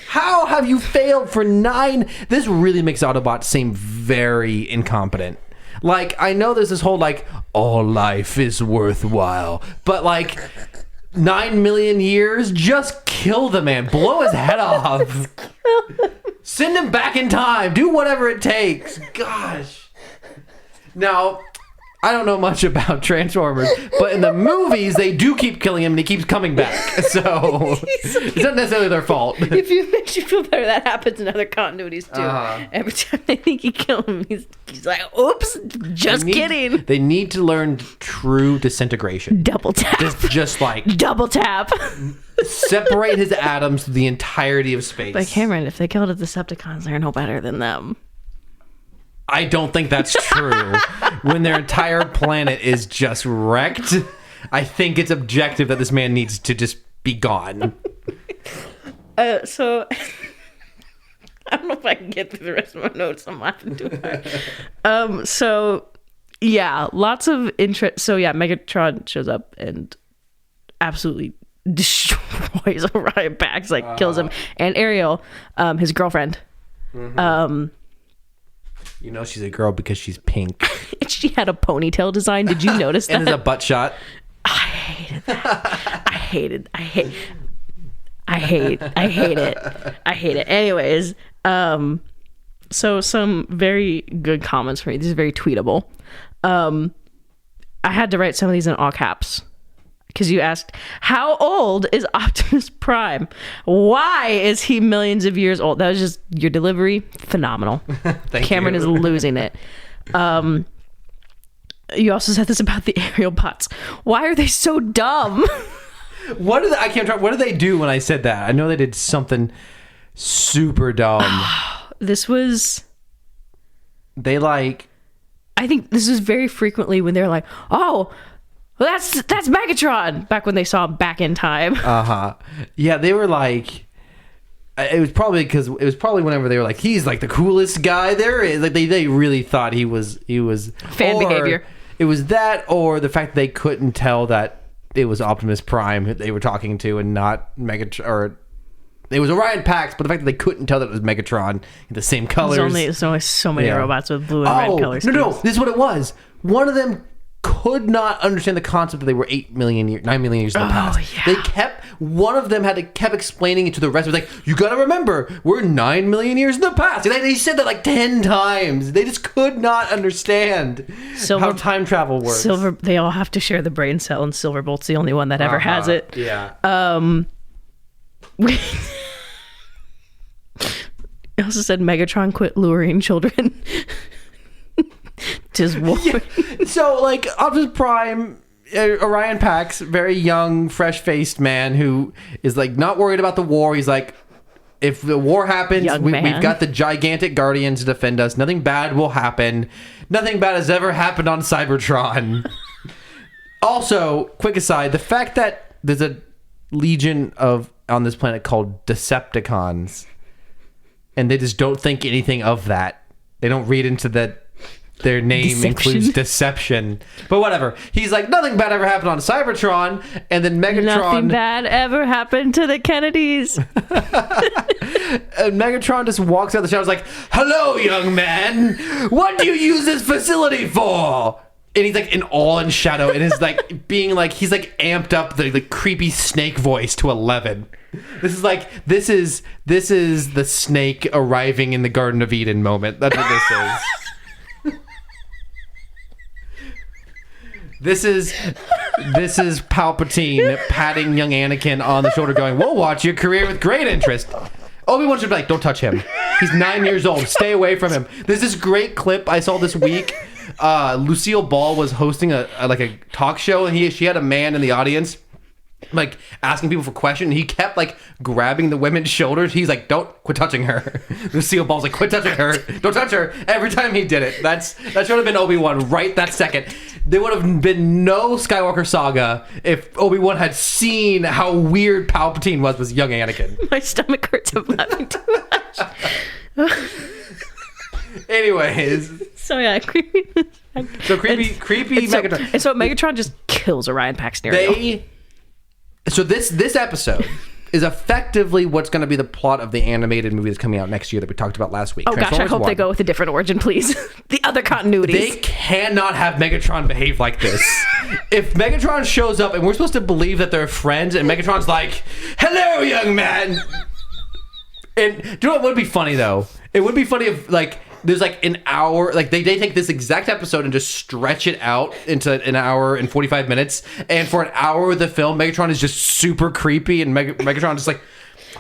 How have you failed for 9? This really makes Autobots seem very incompetent. Like, I know there's this whole, like, all life is worthwhile. But, like, 9 million years? Just kill the man. Blow his head off. Send him back in time. Do whatever it takes. Gosh. Now, I don't know much about Transformers, but in the movies, they do keep killing him and he keeps coming back. So, it's not necessarily their fault. If it makes you feel better, that happens in other continuities too. Every time they think you kill him, he's like, oops, just kidding. They need to learn true disintegration. Double tap. Just like Double tap. separate his atoms to the entirety of space. But Cameron, if they killed the Decepticons, they're no better than them. I don't think that's true. When their entire planet is just wrecked, I think it's objective that this man needs to just be gone. So I don't know if I can get through the rest of my notes. I'm laughing too hard. So yeah, lots of interest. So yeah, Megatron shows up and absolutely destroys Orion Pax, like kills him, and Ariel, his girlfriend. You know she's a girl because she's pink. She had a ponytail design. Did you notice that? And there's a butt shot. I hated that. I hate it. Anyways, so some very good comments for me. This is very tweetable. I had to write some of these in all caps because you asked, how old is Optimus Prime? Why is he millions of years old? That was just your delivery. Phenomenal. Cameron is losing it. You also said this about the aerial bots. Why are they so dumb? What do they do when I said that? I know they did something super dumb. This was... I think this is very frequently when they're like, oh... well, that's Megatron. Back when they saw him back in time. Yeah, they were like, it was probably whenever they were like, he's like the coolest guy there is. Like they really thought he was Fan behavior. It was that, or the fact that they couldn't tell that it was Optimus Prime that they were talking to and not Megatron, or it was Orion Pax, but the fact that they couldn't tell that it was Megatron in the same colors. There's only so many robots with blue and red colors. No, this is what it was. One of them could not understand the concept that they were 9 million years in the past. Yeah. One of them kept explaining it to the rest. It was like, you gotta remember, we're 9 million years in the past. And they said that like 10 times. They just could not understand how time travel works. They all have to share the brain cell, and Silverbolt's the only one that ever has it. Yeah. I also said Megatron quit luring children. Just yeah. So like Optimus Prime, Orion Pax, very young, fresh-faced man who is like not worried about the war. He's like, if the war happens, we've got the gigantic Guardians to defend us. Nothing bad will happen. Nothing bad has ever happened on Cybertron. Also, quick aside, the fact that there's a legion on this planet called Decepticons, and they just don't think anything of that. They don't read into that. Their name includes deception. But whatever. He's like, nothing bad ever happened on Cybertron. And then Megatron... Nothing bad ever happened to the Kennedys. And Megatron just walks out the shadows like, hello, young man. What do you use this facility for? And he's like in awe and shadow. And is like being like, he's like amped up the creepy snake voice to 11. This is the snake arriving in the Garden of Eden moment. That's what this is. This is Palpatine patting young Anakin on the shoulder going, we'll watch your career with great interest. Obi-Wan should be like, don't touch him. He's 9 years old. Stay away from him. There's this great clip I saw this week. Lucille Ball was hosting a talk show, and she had a man in the audience like asking people for questions, and he kept like grabbing the women's shoulders. He's like, don't quit touching her. Lucille Ball's like, quit touching her, don't touch her. Every time he did it, that should have been Obi-Wan right that second. There would have been no Skywalker saga if Obi-Wan had seen how weird Palpatine was with young Anakin. My stomach hurts of laughing too much. Anyways, So yeah, creepy Megatron. And so Megatron just kills Orion Pax Stereo. So this episode is effectively what's going to be the plot of the animated movie that's coming out next year that we talked about last week. Oh gosh, I hope they go with a different origin, please. The other continuities. They cannot have Megatron behave like this. If Megatron shows up and we're supposed to believe that they're friends, and Megatron's like, "Hello, young man," and do you know what would be funny though? It would be funny if like there's like an hour, like they take this exact episode and just stretch it out into an hour and 45 minutes, and for an hour of the film, Megatron is just super creepy, and Megatron just like,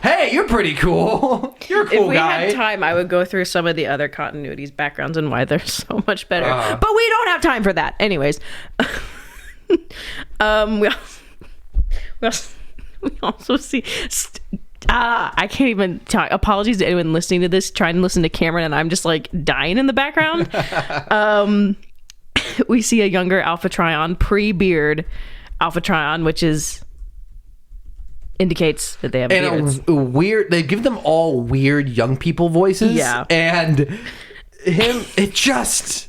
hey, you're pretty cool. You're a cool if we guy. had time, I would go through some of the other continuities, backgrounds, and why they're so much better. But we don't have time for that. Anyways, we also see. I can't even talk. Apologies to anyone listening to this, trying to listen to Cameron, and I'm just like dying in the background. We see a younger Alpha Trion, pre-beard Alpha Trion, which indicates that they have beards. Weird. They give them all weird young people voices. Yeah, and him. It just.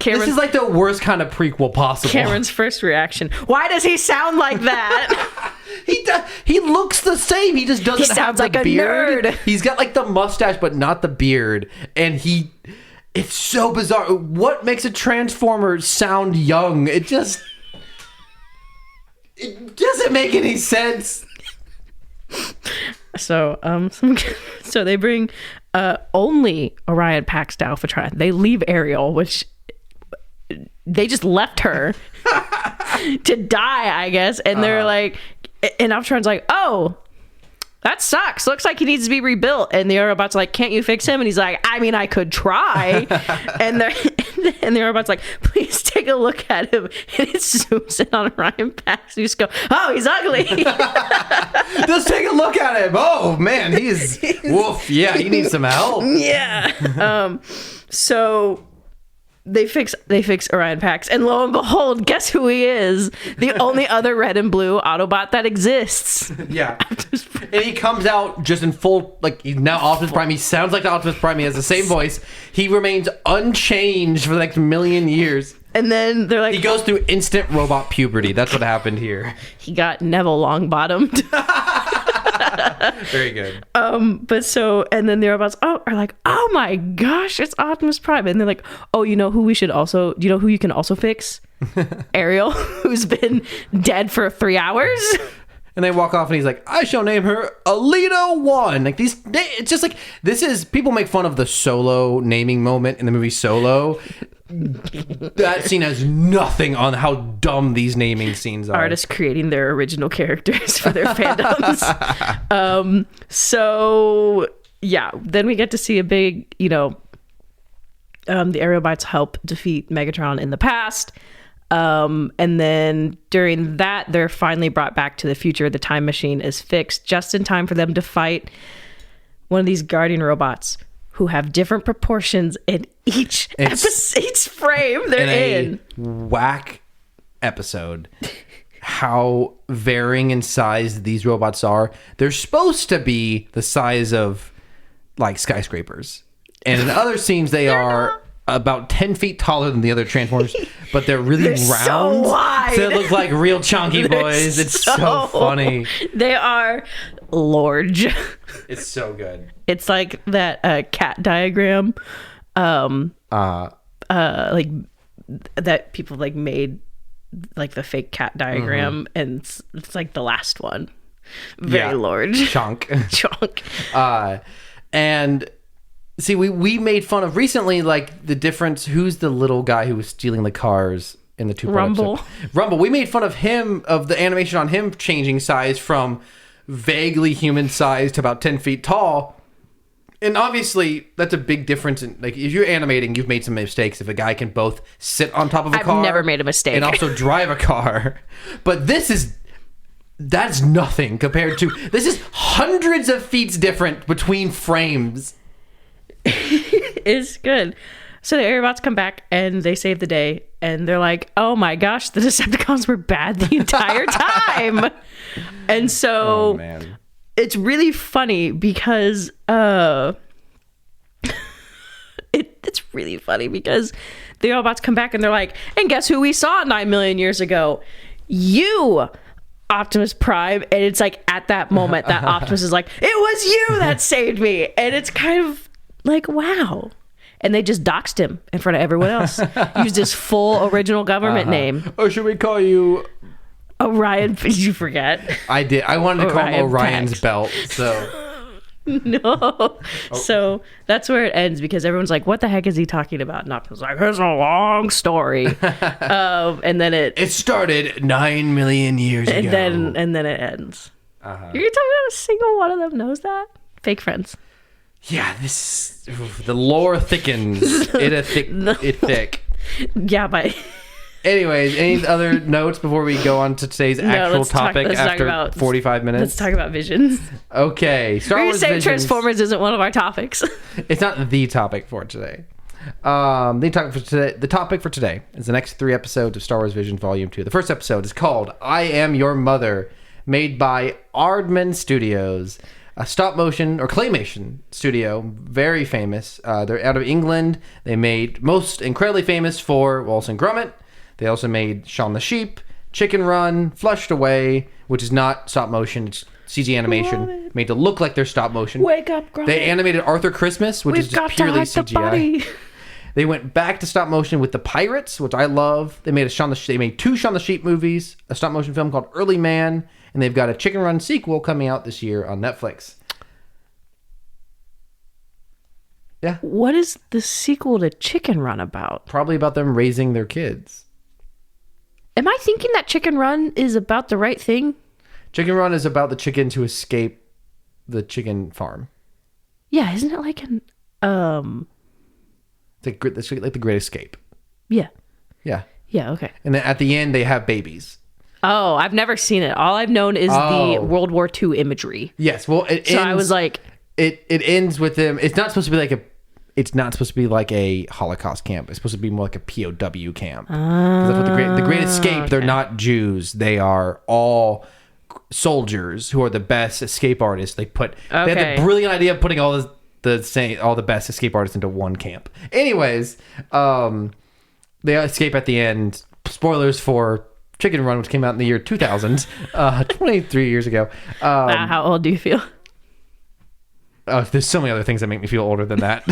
This is like the worst kind of prequel possible. Cameron's first reaction: why does he sound like that? He looks the same. He just doesn't have the like a beard. nerd. He's got like the mustache, but not the beard. And it's so bizarre. What makes a Transformer sound young? It doesn't make any sense. So, so they bring only Orion Pax to Alpha Trion. They leave Ariel, which they just left her to die, I guess. And they're like, and Alpha Trion's like, oh, that sucks. Looks like he needs to be rebuilt. And the Autobot's like, can't you fix him? And he's like, I mean, I could try. and the Autobot's like, please take a look at him. And it zooms in on Orion Pax. You just go, oh, he's ugly. Just take a look at him. Oh man, he's woof. Yeah, he needs some help. Yeah. So they fix Orion Pax, and lo and behold, guess who he is? The only other red and blue Autobot that exists. Yeah. And he comes out just in full, like, he's now Optimus Prime. He sounds like Optimus Prime. He has the same voice. He remains unchanged for the next million years. And then they're like, he goes through instant robot puberty. That's what happened here. He got Neville long-bottomed. Very good. But so, and then the robots are like, oh my gosh, it's Optimus Prime. And they're like, oh, you know who do you know who you can also fix? Ariel, who's been dead for 3 hours. And they walk off, and he's like, I shall name her Alita 1. Like, it's just like, this is, people make fun of the Solo naming moment in the movie Solo. That scene has nothing on how dumb these naming scenes are. Artists creating their original characters for their fandoms. So yeah, then we get to see a big, the Aerobots help defeat Megatron in the past. And then during that, they're finally brought back to the future. The time machine is fixed just in time for them to fight one of these Guardian robots who have different proportions in each frame they're in. Whack episode. How varying in size these robots are. They're supposed to be the size of like skyscrapers. And in other scenes they are about 10 feet taller than the other Transformers, but they're really They're so round. wide. So they look like real chunky boys. It's so funny. They are large. It's so good. It's like that cat diagram, like that people like made, like the fake cat diagram, and it's like the last one. Very large. Chunk. Chunk. And see, we made fun of recently, like, the difference. Who's the little guy who was stealing the cars in the two Rumble. Rumble. We made fun of him, of the animation on him changing size from vaguely human size to about 10 feet tall. And obviously, that's a big difference. In, like, if you're animating, you've made some mistakes. If a guy can both sit on top of a car, I've never made a mistake, and also drive a car. But that's nothing compared to. This is hundreds of feet different between frames. It's good. So the Aerobots come back and they save the day, and they're like, "Oh my gosh, the Decepticons were bad the entire time." And so Man. it's really funny because it's really funny because the Autobots come back and they're like, and guess who we saw 9 million years ago? You, Optimus Prime. And it's like at that moment that Optimus is like, it was you that saved me. And it's kind of like, wow. And they just doxed him in front of everyone else. Used his full original government name. Or should we call you... Orion, did you forget? I did. I wanted to call him Orion Orion's Pax. belt. So No. So that's where it ends because everyone's like, what the heck is he talking about? And Optimus is like, it's a long story. And then it started 9 million years ago. and then it ends. You're gonna tell me not a single one of them knows that? Fake friends. Yeah, the lore thickens. It thick. Yeah, but Anyways, any other notes before we go on to today's actual topic let's talk after about- 45 minutes? let's talk about visions. Okay, Star Are you Wars saying Visions. Transformers isn't one of our topics? It's not the topic for today. The topic for today is the next 3 episodes of Star Wars Vision Volume 2. The first episode is called I Am Your Mother, made by Aardman Studios, a stop motion or claymation studio, very famous. They're out of England. They made most incredibly famous for Wallace and Gromit. They also made Shaun the Sheep, Chicken Run, Flushed Away, which is not stop motion, it's CG animation, made to look like they're stop motion. Wake up, Gromit. They animated Arthur Christmas, which is We've just got to purely hide the CGI. body. They went back to stop motion with the Pirates, which I love. They made they made 2 Shaun the Sheep movies, a stop motion film called Early Man, and they've got a Chicken Run sequel coming out this year on Netflix. Yeah, What is the sequel to Chicken Run about? probably about them raising their kids. Am I thinking that Chicken Run is about the right thing? Chicken Run is about the chickens who escape the chicken farm. Yeah, isn't it like an It's like the Great Escape. yeah. Yeah. Yeah, okay. And then at the end, they have babies. Oh, I've never seen it. All I've known is Oh. the World War II imagery. Yes. Well, So I was like, it ends with them. It's not supposed to be like a Holocaust camp. It's supposed to be more like a POW camp. 'Cause that's what the Great Escape. They're not Jews. They are all soldiers who are the best escape artists. They had Okay. the brilliant idea of putting all the best escape artists into one camp. Anyways, they escape at the end. Spoilers for Chicken Run, which came out in the year 2000, 23 years ago. how old do you feel? Oh, there's so many other things that make me feel older than that.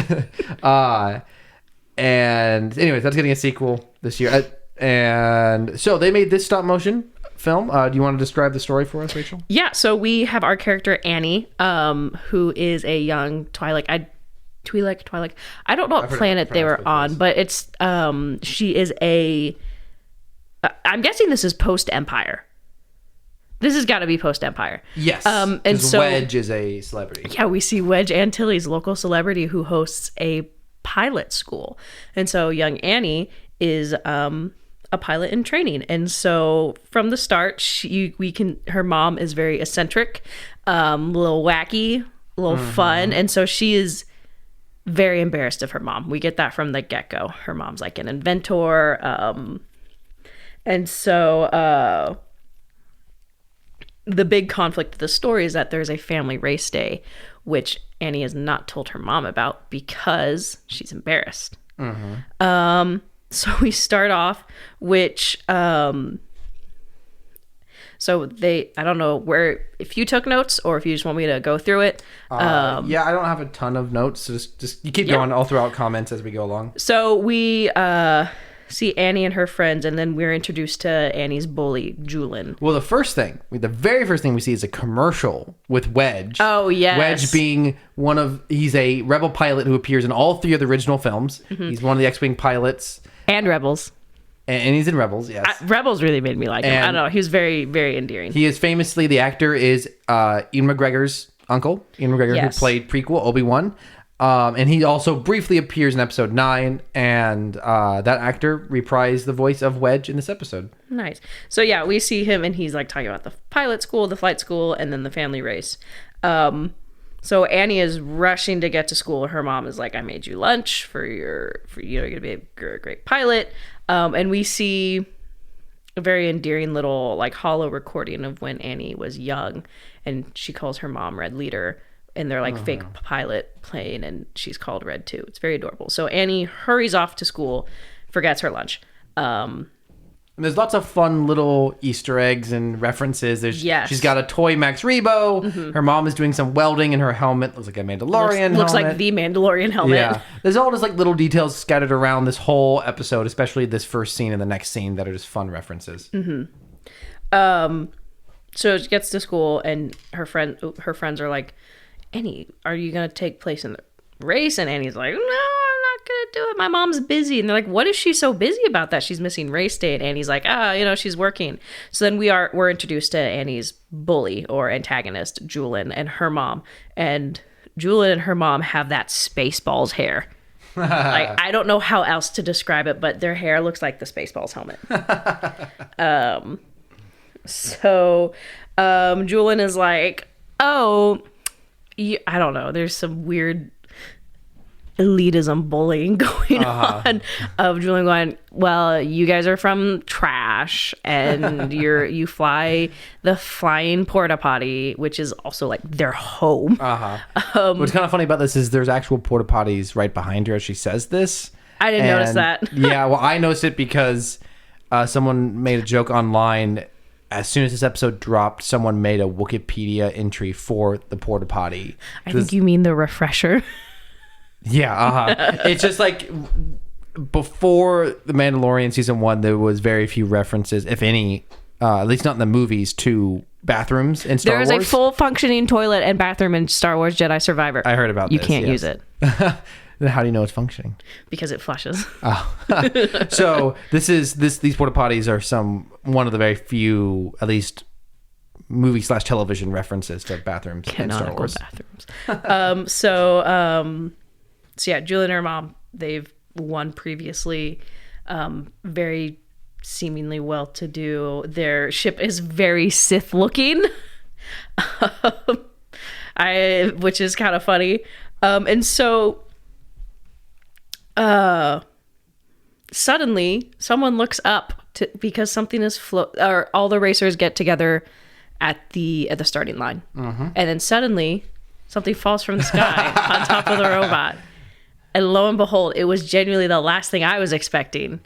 And anyways, that's getting a sequel this year. And so they made this stop motion film. Do you want to describe the story for us, Rachel? Yeah, so we have our character Annie, who is a young Twi'lek. I don't know what planet they were on, but it's she is I'm guessing this is post Empire. This has got to be post Empire. Yes. And 'Cause so Wedge is a celebrity. yeah, we see Wedge Antilles, local celebrity who hosts a pilot school, and so young Annie is a pilot in training. And so from the start, her mom is very eccentric, a little wacky, a little fun, and so she is very embarrassed of her mom. We get that from the get-go. Her mom's like an inventor, and so the big conflict of the story is that there's a family race day, which Annie has not told her mom about because she's embarrassed. So we start off, which so I don't know where, if you took notes or if you just want me to go through it. Yeah, I don't have a ton of notes. So just you keep going. I'll throw out comments as we go along. So we see Annie and her friends, and then we're introduced to Annie's bully, Julian. Well, the very first thing we see is a commercial with Wedge. Oh, yes. Wedge being he's a Rebel pilot who appears in all 3 of the original films. He's one of the X-Wing pilots. And Rebels. And he's in Rebels, yes. Rebels really made me like him. I don't know. He was very, very endearing. He is famously, the actor is Ian McGregor's uncle. Ian McGregor, Yes. who played prequel Obi-Wan. And he also briefly appears in episode 9. And that actor reprised the voice of Wedge in this episode. Nice. So yeah, we see him and he's like talking about the pilot school, the flight school, and then the family race. So Annie is rushing to get to school. Her mom is like, I made you lunch for you're going to be a great pilot. And we see a very endearing little like hollow recording of when Annie was young, and she calls her mom Red Leader, and they're like fake pilot plane, and she's called Red too. It's very adorable. So Annie hurries off to school, forgets her lunch. And there's lots of fun little Easter eggs and references. Yes. She's got a toy Max Rebo. Her mom is doing some welding in her helmet. Looks like a Mandalorian Looks like helmet. the Mandalorian helmet. Yeah. There's all just like little details scattered around this whole episode, especially this first scene and the next scene that are just fun references. So she gets to school and her friends are like, Annie, are you going to take place in the race? And Annie's like, no, I'm not going to do it. My mom's busy. And they're like, what is she so busy about that she's missing race day? And Annie's like, she's working. So then we're introduced to Annie's bully or antagonist, Julian, and her mom. And Julian and her mom have that Spaceballs hair. Like, I don't know how else to describe it, but their hair looks like the Spaceballs helmet. So Julian is like, I don't know. There's some weird elitism bullying going on of Julian going, well, you guys are from trash and you fly the flying porta potty, which is also like their home. What's kind of funny about this is there's actual porta potties right behind her as she says this. I didn't notice that. Yeah, well, I noticed it because someone made a joke online. As soon as this episode dropped, someone made a Wikipedia entry for the porta potty. I think you mean the refresher. Yeah, it's just like before The Mandalorian season 1, there was very few references, if any, at least not in the movies, to bathrooms in Star Wars. There is a full functioning toilet and bathroom in Star Wars Jedi Survivor. I heard about you this. You can't yes. use it. Then how do you know it's functioning? Because it flushes. So these porta potties are one of the very few, at least movie/television references to bathrooms in Star Wars. Bathrooms. So yeah, Julian and her mom, they've won previously, very seemingly well-to-do. Their ship is very Sith looking, which is kind of funny. And so suddenly someone looks up because something is or all the racers get together at the starting line. And then suddenly something falls from the sky on top of the robot. And lo and behold, it was genuinely the last thing I was expecting.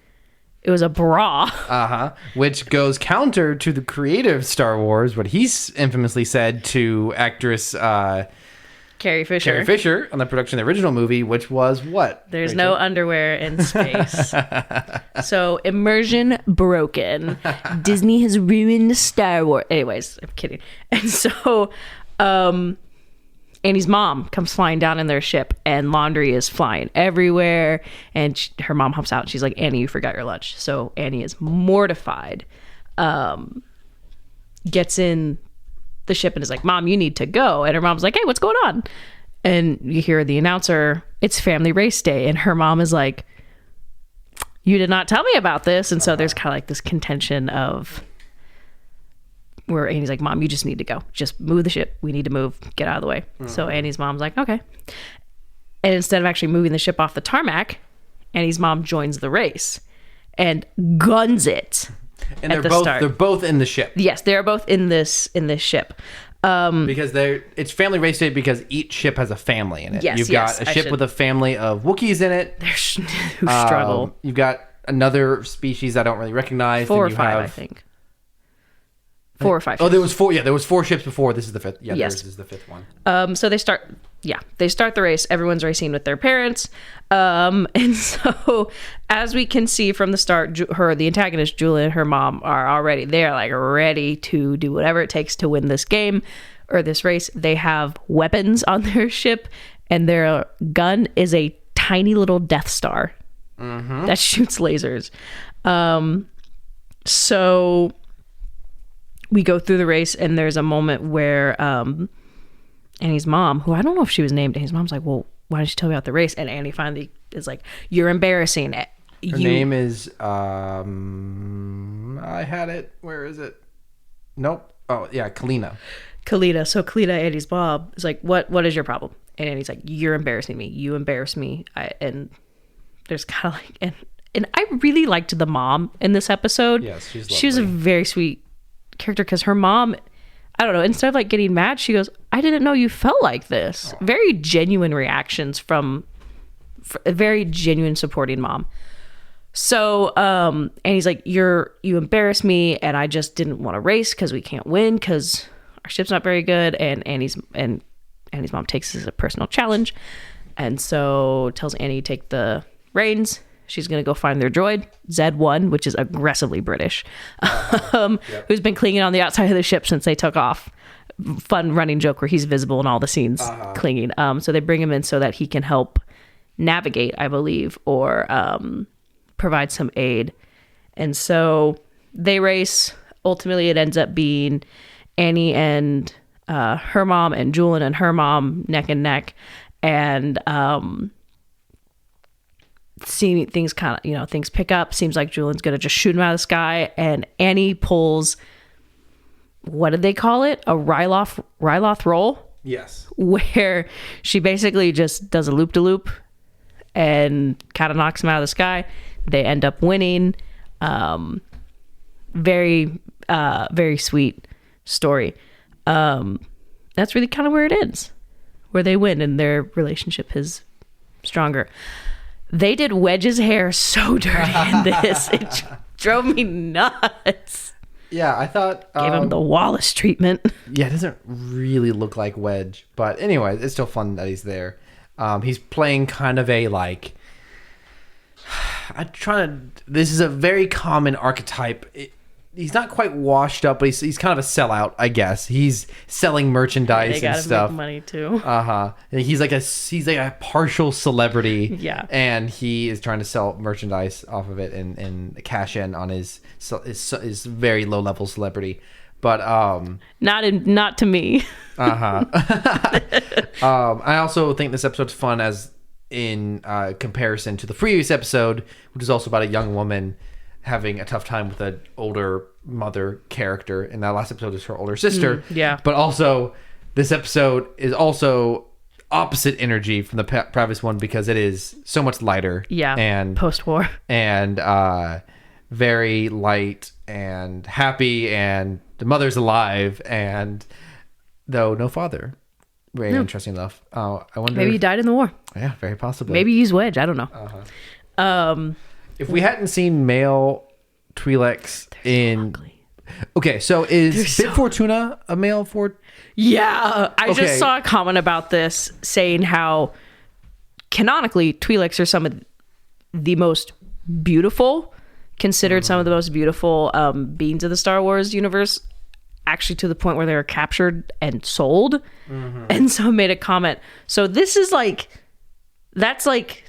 It was a bra. Which goes counter to the creative Star Wars, what he's infamously said to actress Carrie Fisher on the production of the original movie, which was what? There's no underwear in space. So immersion broken. Disney has ruined Star Wars. Anyways, I'm kidding. And so Annie's mom comes flying down in their ship, and laundry is flying everywhere. And her mom hops out. And she's like, Annie, you forgot your lunch. So Annie is mortified. Gets in the ship and is like, Mom, you need to go. And her mom's like, hey, what's going on? And you hear the announcer, it's family race day. And her mom is like, you did not tell me about this. And so there's kind of like this contention of where Annie's like, Mom, you just need to go. Just move the ship. We need to move. Get out of the way. So Annie's mom's like, okay. And instead of actually moving the ship off the tarmac, Annie's mom joins the race and guns it. And at they're both in the ship. Yes, they're both in this ship. Because it's family race day because each ship has a family in it. Yes, You've yes, got a I ship should- with a family of Wookiees in it. Who struggle. You've got another species I don't really recognize. 4 or and you 5, have, I think. 4 or 5. Oh, there was 4. Yeah, there was 4 ships before. This is the 5th. Yeah, Yes. this is the 5th one. So they start the race. Everyone's racing with their parents. And so as we can see from the start, the antagonist, Julia, and her mom they're like ready to do whatever it takes to win this game or this race. They have weapons on their ship, and their gun is a tiny little Death Star that shoots lasers. So we go through the race, and there's a moment where Annie's mom, who I don't know if she was named, Annie's mom's like, well, why didn't you tell me about the race? And Annie finally is like, you're embarrassing. Her name is I had it. Where is it? Nope. Oh yeah, Kalina. Kalita. So Kalita, Annie's mom, is like, what is your problem? And Annie's like, you're embarrassing me. You embarrass me. And there's kind of like, and I really liked the mom in this episode. Yes, she was a very sweet character because her mom, I don't know, instead of like getting mad, she goes, I didn't know you felt like this. Very genuine reactions from a very genuine supporting mom. So and he's like, you embarrass me, and I just didn't want to race because we can't win because our ship's not very good. And Annie's mom takes this as a personal challenge, and so tells Annie to take the reins. She's going to go find their droid, Z1, which is aggressively British, who's been clinging on the outside of the ship since they took off. Fun running joke where he's visible in all the scenes clinging. So they bring him in so that he can help navigate, I believe, or provide some aid. And so they race. Ultimately, it ends up being Annie and her mom and Julian and her mom neck and neck. And seeing things things pick up. Seems like Julian's gonna just shoot him out of the sky, and Annie pulls, what did they call it? A Ryloth roll? Yes. Where she basically just does a loop-de-loop and kind of knocks him out of the sky. They end up winning. Very, very sweet story. That's really kind of where it ends, where they win and their relationship is stronger. They did Wedge's hair so dirty in this. It drove me nuts. Yeah, I thought Gave him the Wallace treatment. Yeah, it doesn't really look like Wedge, but anyway, it's still fun that he's there. He's playing kind of a like. This is a very common archetype. He's not quite washed up, but he's kind of a sellout, I guess. He's selling merchandise They and gotta stuff. make money too. And he's like a partial celebrity. Yeah. And he is trying to sell merchandise off of it and cash in on his very low level celebrity. But Not to me. I also think this episode's fun as in comparison to the previous episode, which is also about a young woman having a tough time with an older mother character, and that last episode is her older sister. Yeah. But also, this episode is also opposite energy from the previous one because it is so much lighter. Yeah. And post-war. And very light and happy, and the mother's alive, and though no father. Very interesting enough. I wonder. Maybe he died in the war. Yeah, very possibly. Maybe he's Wedge. I don't know. If we hadn't seen male Twi'leks in... Ugly. Okay, so is Bib Fortuna a male Yeah, I Okay. just saw a comment about this saying how canonically Twi'leks are some of the most beautiful, considered some of the most beautiful beings of the Star Wars universe, actually to the point where they were captured and sold. And so made a comment. So this is like, that's like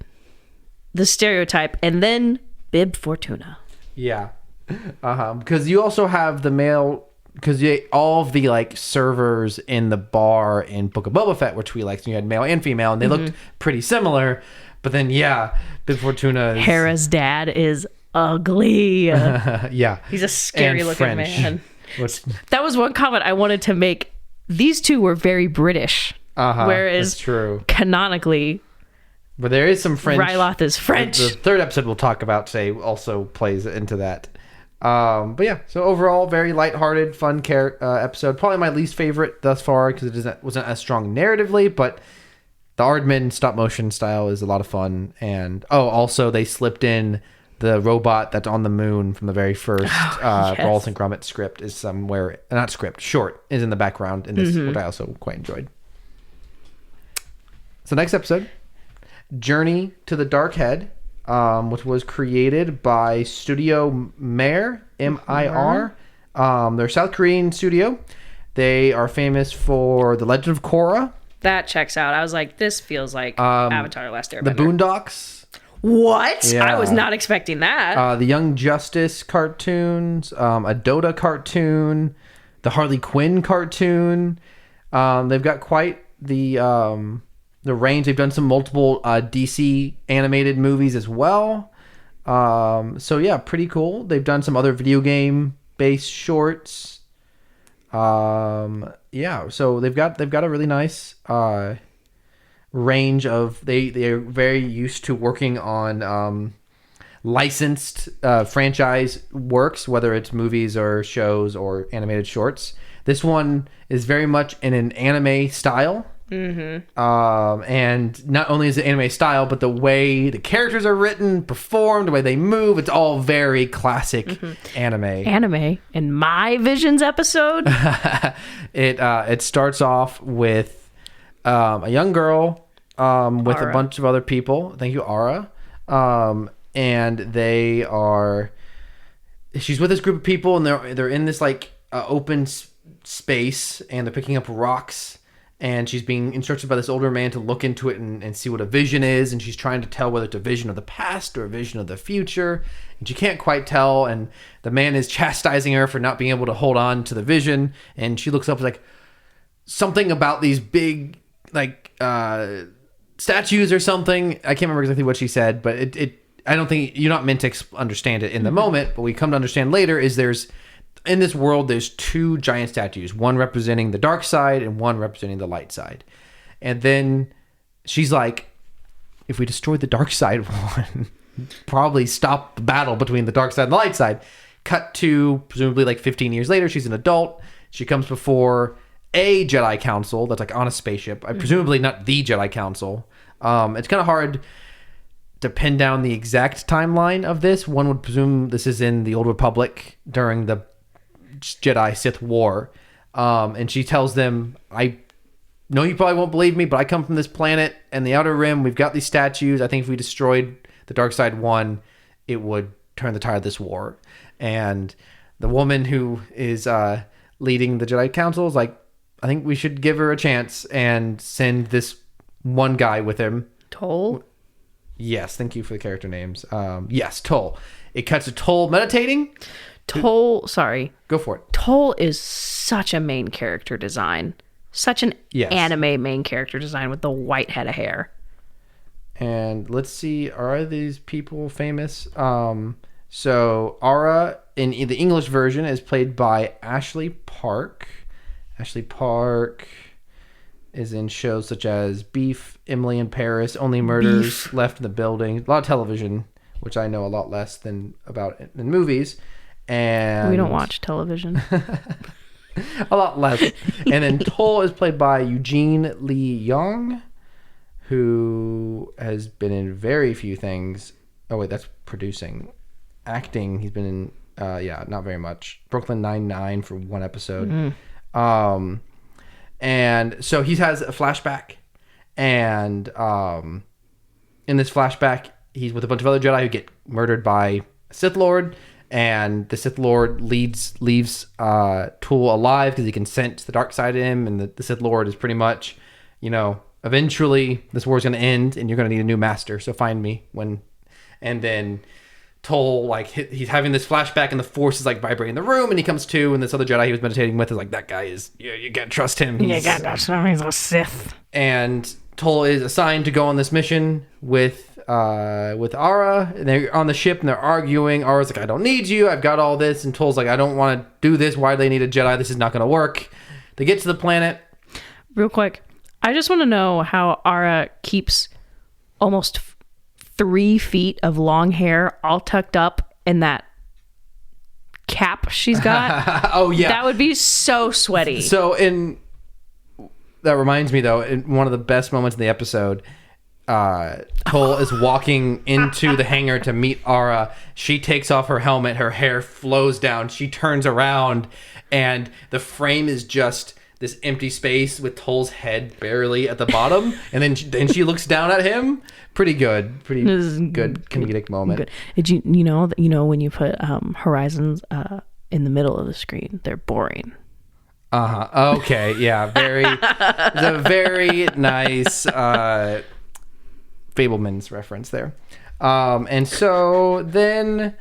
the stereotype, and then Bib Fortuna. Yeah. Because you also have the male... Because all of the like servers in the bar in Book of Boba Fett were Twi'leks, and you had male and female, and they looked pretty similar. But then, yeah, Bib Fortuna is... Hera's dad is ugly. yeah. He's a scary And looking French. man. Which, That was one comment I wanted to make. These two were very British. Whereas that's true. canonically, But there is some French... Ryloth is French. The third episode we'll talk about today also plays into that. But yeah, so overall, very lighthearted, fun episode. Probably my least favorite thus far because it wasn't as strong narratively, but the Aardman stop motion style is a lot of fun. And also they slipped in the robot that's on the moon from the very first Wallace and Gromit script is somewhere, not script, short, is in the background in this, which I also quite enjoyed. So next episode, Journey to the Dark Head, which was created by Studio Mir, M-I-R. They're a South Korean studio. They are famous for The Legend of Korra. That checks out. I was like, this feels like Avatar: Last Airbender. The Boondocks. What? Yeah. I was not expecting that. The Young Justice cartoons, a Dota cartoon, the Harley Quinn cartoon. They've got quite the range. They've done some multiple DC animated movies as well. So yeah, pretty cool. They've done some other video game based shorts. Yeah, so they've got a really nice range of they are very used to working on licensed franchise works, whether it's movies or shows or animated shorts. This one is very much in an anime style. And not only is it anime style, but the way the characters are written, performed, the way they move, it's all very classic anime. Anime in my Visions episode. It starts off with a young girl with Ara. a bunch of other people. Thank you, Ara. And she's with this group of people, and they're in this like open space, and they're picking up rocks. And she's being instructed by this older man to look into it and see what a vision is. And she's trying to tell whether it's a vision of the past or a vision of the future. And she can't quite tell. And the man is chastising her for not being able to hold on to the vision. And she looks up like something about these big like statues or something. I can't remember exactly what she said, but I don't think you're not meant to understand it in the moment. But we come to understand later is in this world, there's two giant statues, one representing the dark side and one representing the light side. And then she's like, if we destroy the dark side one, probably stop the battle between the dark side and the light side. Cut to presumably like 15 years later, she's an adult. She comes before a Jedi Council that's like on a spaceship. Presumably not the Jedi Council. It's kind of hard to pin down the exact timeline of this. One would presume this is in the Old Republic during the Jedi Sith War, and she tells them, I know you probably won't believe me, but I come from this planet and the Outer Rim. We've got these statues. I think if we destroyed the dark side one, it would turn the tide of this war. And the woman who is leading the Jedi Council is like, I think we should give her a chance and send this one guy with him. Toll? Yes, thank you for the character names. Yes, Toll. It cuts to Toll meditating. Toll, sorry. Go for it. Toll is such a main character design. Such an Yes. anime main character design with the white head of hair. And let's see, are these people famous? So Ara in the English version is played by Ashley Park. Ashley Park is in shows such as Beef, Emily in Paris, Only Murders, Left in the Building, a lot of television, which I know a lot less than about in movies. And We don't watch television. a lot less. And then Toll is played by Eugene Lee Young, who has been in very few things. Oh wait, that's producing. Acting, he's been in not very much. Brooklyn Nine-Nine for one episode. And so he has a flashback, and in this flashback he's with a bunch of other Jedi who get murdered by a Sith Lord. And the Sith Lord leaves Tool alive because he can sense the dark side of him. And the Sith Lord is pretty much, eventually this war's going to end and you're going to need a new master. So find me and then Toll, like, he's having this flashback and the Force is like vibrating in the room, and he comes to, and this other Jedi he was meditating with is like, that guy is, you can't trust him. You can't trust him. He's a Sith. And Toll is assigned to go on this mission with Ara, and they're on the ship and they're arguing. Ara's like, I don't need you, I've got all this. And Toll's like, I don't want to do this. Why do they need a Jedi? This is not going to work. They get to the planet. Real quick, I just want to know how Ara keeps almost 3 feet of long hair all tucked up in that cap she's got. Oh yeah. That would be so sweaty. So that reminds me though, in one of the best moments in the episode, Cole is walking into the hangar to meet Ara. She takes off her helmet, her hair flows down, she turns around, and the frame is just this empty space with Toll's head barely at the bottom, and then she looks down at him. Pretty good comedic moment. Good. Did you know when you put horizons in the middle of the screen, they're boring. Okay, yeah, it's a very nice Fableman's reference there. And so then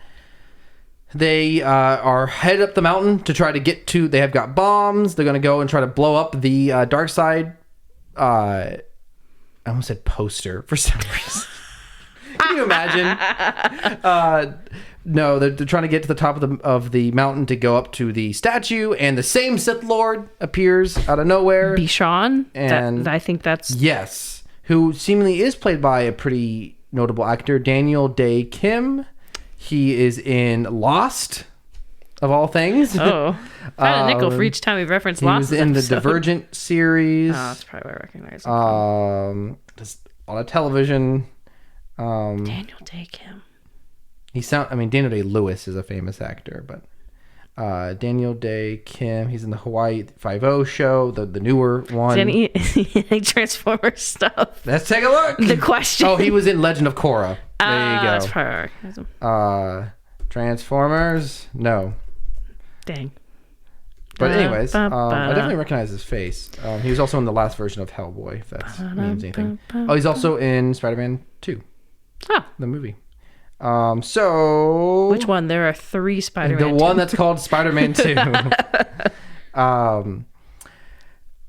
they are headed up the mountain to try to get to. They have got bombs. They're going to go and try to blow up the dark side. I almost said poster for some reason. Can you imagine? No, they're trying to get to the top of the mountain to go up to the statue, and the same Sith Lord appears out of nowhere. Bishan, and I think that's yes, who seemingly is played by a pretty notable actor, Daniel Day Kim. He is in Lost, of all things. Oh, I had a nickel for each time we've referenced Lost. He was in the Divergent series. Oh, that's probably why I recognize him. Just on a television. Daniel Day Kim. Daniel Day Lewis is a famous actor, but Daniel Day Kim, he's in the Hawaii Five-0 show, the newer one. Is he any Transformers stuff? Let's take a look. The question. Oh, he was in Legend of Korra. There you go. That's probably why I recognize him. Transformers? No. Dang. But anyways, I definitely recognize his face. He was also in the last version of Hellboy, if that means anything. Oh, he's also in Spider-Man 2. Oh. The movie. So which one? There are 3 Spider-Man. The one that's called Spider-Man 2.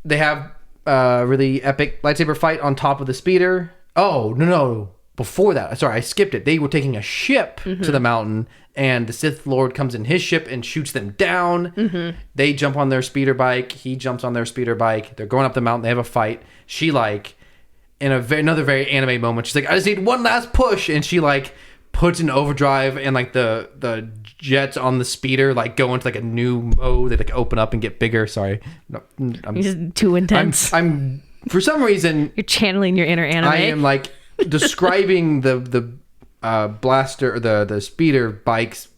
They have a really epic lightsaber fight on top of the speeder. Oh, no. Before that, sorry, I skipped it. They were taking a ship to the mountain, and the Sith Lord comes in his ship and shoots them down. They jump on their speeder bike. He jumps on their speeder bike. They're going up the mountain. They have a fight. She in another very anime moment, she's like, I just need one last push, and she puts in overdrive, and the jets on the speeder go into a new mode. They open up and get bigger. Sorry, no, I'm just too intense. I'm for some reason you're channeling your inner anime. I am describing the blaster or the speeder bike's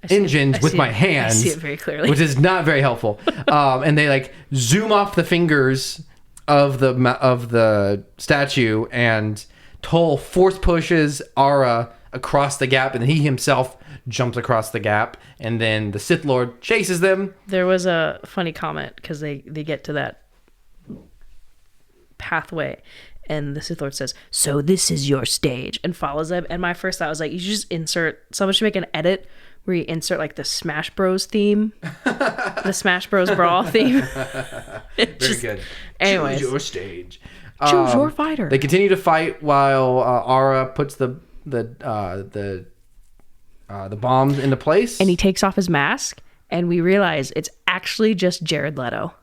engines with my hands. I see it very clearly, which is not very helpful. And they zoom off the fingers of the statue, and Toll force pushes Ara across the gap, and he himself jumps across the gap, and then the Sith Lord chases them. There was a funny comment because they get to that pathway, and the Sith Lord says, "So this is your stage," and follows them. And my first thought was you just insert. Someone should make an edit where you insert the Smash Bros theme, the Smash Bros brawl theme. Very good. Anyways, choose your stage. Choose your fighter. They continue to fight while Ara puts the bombs into place, and he takes off his mask, and we realize it's actually just Jared Leto.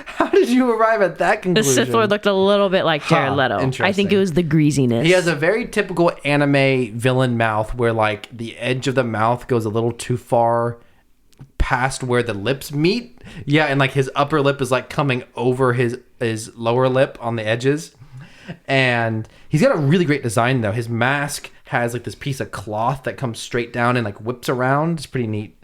How did you arrive at that conclusion? The Sith Lord looked a little bit like Jared Leto. I think it was the greasiness. He has a very typical anime villain mouth where the edge of the mouth goes a little too far past where the lips meet. Yeah, and his upper lip is coming over his lower lip on the edges. And he's got a really great design though. His mask has this piece of cloth that comes straight down and whips around. It's pretty neat.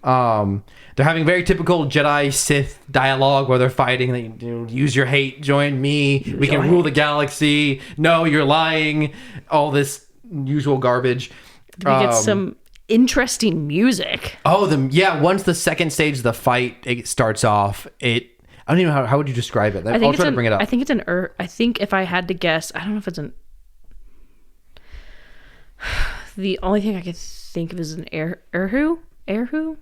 They're having very typical Jedi Sith dialogue where they're fighting. Use your hate, join me. We can rule the galaxy. No, you're lying. All this usual garbage. We get some interesting music. Once the second stage of the fight it starts off, I don't even know how would you describe it. I'll try to bring it up. I think it's I think if I had to guess, I don't know if it's the only thing I could think of is an erhu. Erhu?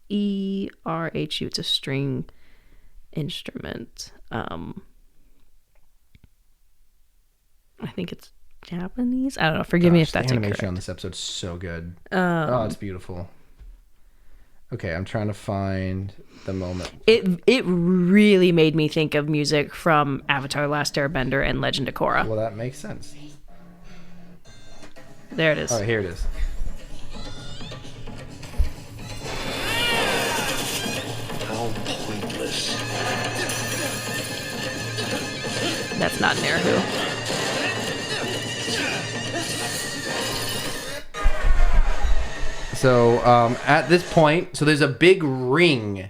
E-R-H-U. It's a string instrument. I think it's Japanese. I don't know. Forgive me if that's incorrect. The animation on this episode's so good. It's beautiful. Okay, I'm trying to find the moment. It really made me think of music from Avatar: Last Airbender and Legend of Korra. Well, that makes sense. There it is. All right, here it is. That's not Nerahu. So at this point, so there's a big ring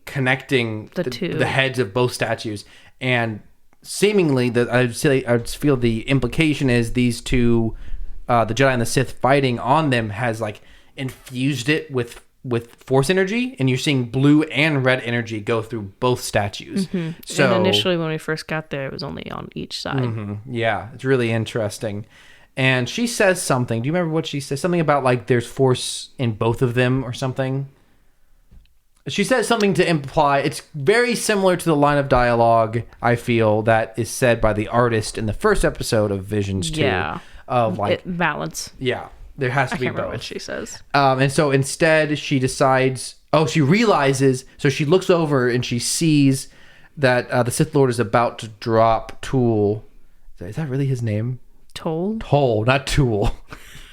connecting The two. the heads of both statues, and seemingly I'd feel the implication is these two, the Jedi and the Sith fighting on them has like infused it with force energy, and you're seeing blue and red energy go through both statues. So And initially when we first got there, it was only on each side. yeah, it's really interesting. And she says something. Do you remember what she says? Something about like there's force in both of them or something. She says something to imply it's very similar to the line of dialogue I feel that is said by the artist in the first episode of Visions 2. Yeah. Of like Balance. yeah, there has to I be can't remember what both. she says. And so instead she decides, she realizes, so she looks over and she sees that the Sith Lord is about to drop Tool. Is that really his name? Toll? Toll, not Tool.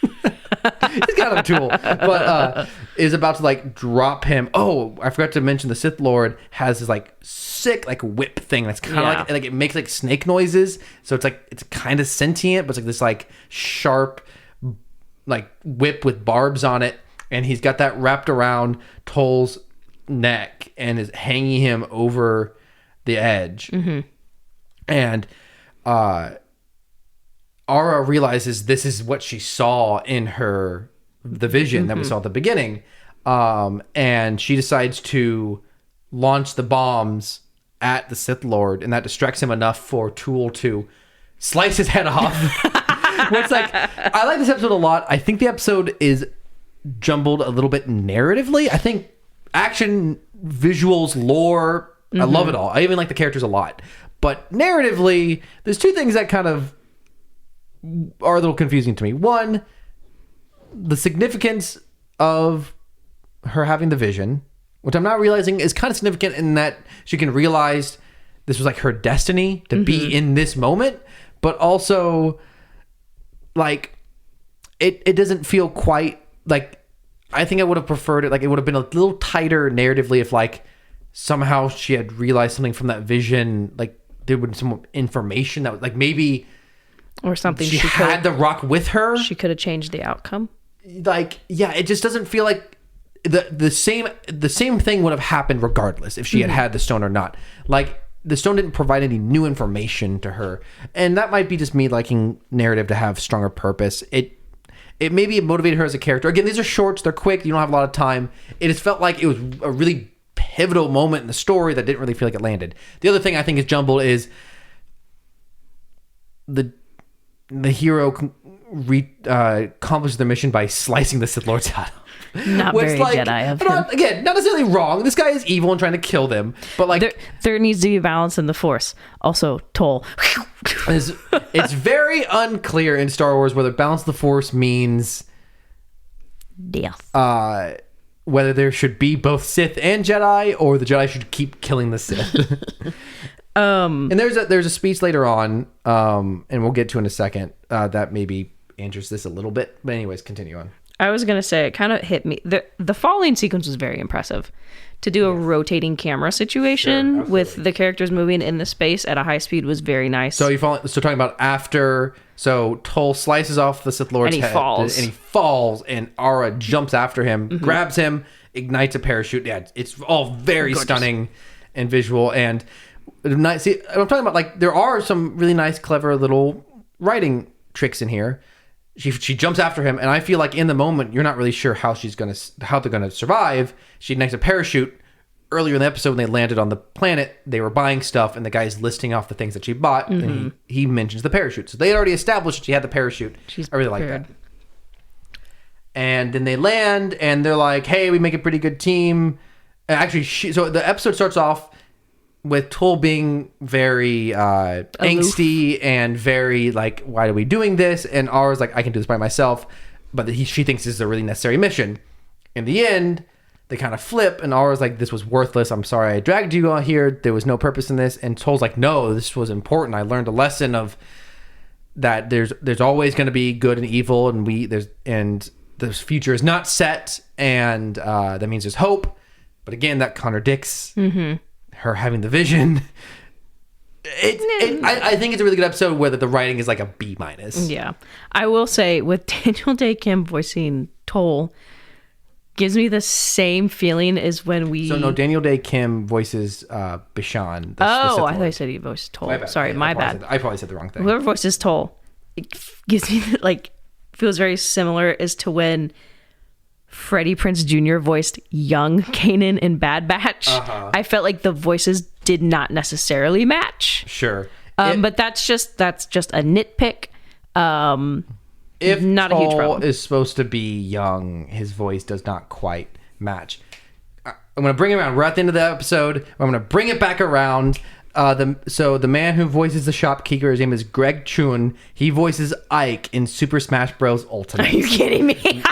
He's got a tool, but is about to like drop him. Oh, I forgot to mention the Sith Lord has this like sick like whip thing that's kind of like it makes like snake noises. So it's kind of sentient, but it's like this like sharp like whip with barbs on it, and he's got that wrapped around Toll's neck and is hanging him over the edge. And Aura realizes this is what she saw in the vision that we saw at the beginning. And she decides to launch the bombs at the Sith Lord, and that distracts him enough for Tool to slice his head off. Where it's like, I like this episode a lot. I think the episode is jumbled a little bit narratively. I think action, visuals, lore, I love it all. I even like the characters a lot. But narratively, there's two things that kind of are a little confusing to me. One, the significance of her having the vision, which I'm not realizing is kind of significant in that she can realize this was like her destiny to be in this moment, but also like it doesn't feel quite like, I think I would have preferred it, like it would have been a little tighter narratively if like somehow she had realized something from that vision, like there would be some information that was like maybe Or something she had the rock with her. She could have changed the outcome. Like, yeah, it just doesn't feel like the same thing would have happened regardless if she had the stone or not. Like, the stone didn't provide any new information to her, and that might be just me liking narrative to have stronger purpose. It maybe it motivated her as a character. Again, these are shorts; they're quick. You don't have a lot of time. It just felt like it was a really pivotal moment in the story that didn't really feel like it landed. The other thing I think is jumbled is the hero accomplishes the mission by slicing the Sith Lord's head off. Not very Jedi of him. Not necessarily wrong. This guy is evil and trying to kill them, but like there needs to be balance in the Force. Also, Toll. it's very unclear in Star Wars whether balance of the Force means Death. whether there should be both Sith and Jedi, or the Jedi should keep killing the Sith. And there's a speech later on, and we'll get to in a second, that maybe answers this a little bit. But anyways, continue on. I was going to say, it kind of hit me. The falling sequence was very impressive. To do a rotating camera situation with the characters moving in the space at a high speed was very nice. So talking about after, so Toll slices off the Sith Lord's head. Falls. And he falls, and Aura jumps after him, grabs him, ignites a parachute. Yeah, it's all very stunning and visual. And nice. See, I'm talking about, like, there are some really nice, clever little writing tricks in here. She jumps after him, and I feel like in the moment you're not really sure how they're gonna survive. She ignites a parachute. Earlier in the episode, when they landed on the planet, they were buying stuff, and the guy's listing off the things that she bought, and he mentions the parachute. So they had already established she had the parachute. I really like that. And then they land, and they're like, "Hey, we make a pretty good team." Actually, so the episode starts off with Toll being very angsty and very like, why are we doing this? And Aura's like, I can do this by myself. But she thinks this is a really necessary mission. In the end, they kind of flip, and Aura's like, this was worthless. I'm sorry I dragged you out here. There was no purpose in this. And Toll's like, no, this was important. I learned a lesson of that there's always going to be good and evil, and the future is not set, and that means there's hope. But again, that contradicts her having the vision. I think it's a really good episode where the writing is like a B-. Yeah. I will say, with Daniel Day Kim voicing Toll, gives me the same feeling as when we... So, no, Daniel Day Kim voices Bishan. I thought you said he voiced Toll. Sorry, my bad. I probably said the wrong thing. Whoever voices Toll, it gives me, feels very similar as to when Freddie Prinze Jr. voiced young Kanan in Bad Batch. I felt like the voices did not necessarily match. Sure. But that's just a nitpick. If not a huge Toll problem. is supposed to be young, his voice does not quite match. I'm going to bring it around. We're at the end of the episode. I'm going to bring it back around. So the man who voices the shopkeeper, his name is Greg Chun. He voices Ike in Super Smash Bros. Ultimate. Are you kidding me?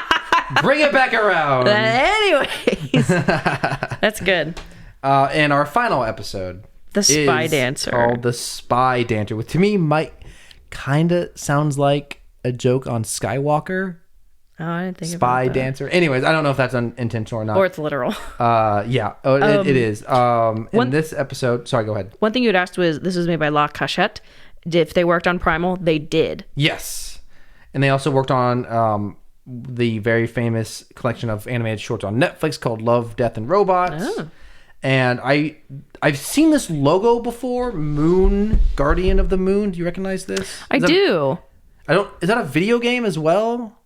Bring it back around. Anyways, that's good. And our final episode, The Spy is Dancer. called The Spy Dancer, which to me might kind of sounds like a joke on Skywalker. Oh, I didn't think Spy about that. Dancer. Anyways, I don't know if that's intentional or not. Or it's literal. Yeah. It is. In this episode, sorry, go ahead. One thing you had asked was, this was made by La Cachette. If they worked on Primal, they did. Yes. And they also worked on the very famous collection of animated shorts on Netflix called Love, Death, and Robots. Oh. And I've seen this logo before, Moon, Guardian of the Moon. Do you recognize this? I do. Is that a video game as well?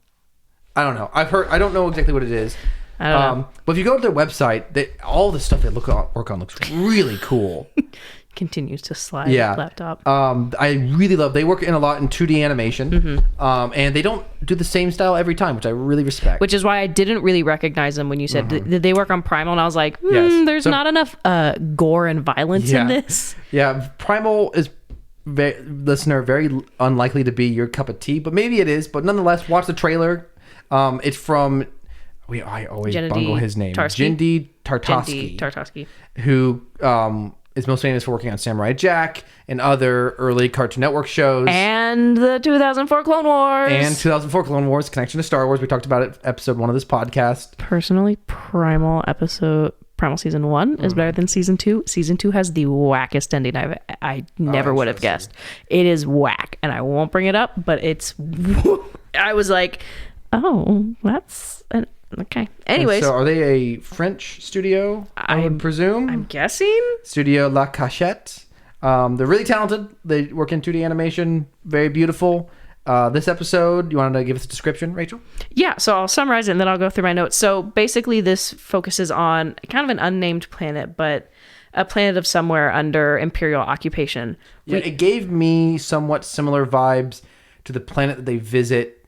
I don't know. I don't know exactly what it is. I don't know. But if you go to their website, all the stuff they work on looks really cool. Continues to slide Yeah. laptop. I really love. They work in a lot in 2D animation, and they don't do the same style every time, which I really respect. Which is why I didn't really recognize them when you said, did they work on Primal? And I was like, Yes. there's So- not enough gore and violence in this. Yeah, Primal is very unlikely to be your cup of tea, but maybe it is. But nonetheless, watch the trailer. It's from I always Gennady bungle his name, Tartakovsky? Jindy Genndy Tartakovsky, Tartakovsky. who is most famous for working on Samurai Jack and other early Cartoon Network shows. And the 2004 Clone Wars. And 2004 Clone Wars, connection to Star Wars. We talked about it episode 1 of this podcast. Personally, Primal season 1 is better than season 2. Season 2 has the wackest ending I never would have guessed. It is whack, and I won't bring it up, but it's I was like, oh, that's okay. Anyways, And so are they a French studio, I would presume? I'm guessing. Studio La Cachette. They're really talented. They work in 2D animation. Very beautiful. This episode, you wanted to give us a description, Rachel? Yeah, so I'll summarize it and then I'll go through my notes. So basically this focuses on kind of an unnamed planet, but a planet of somewhere under Imperial occupation. Yeah, it gave me somewhat similar vibes to the planet that they visit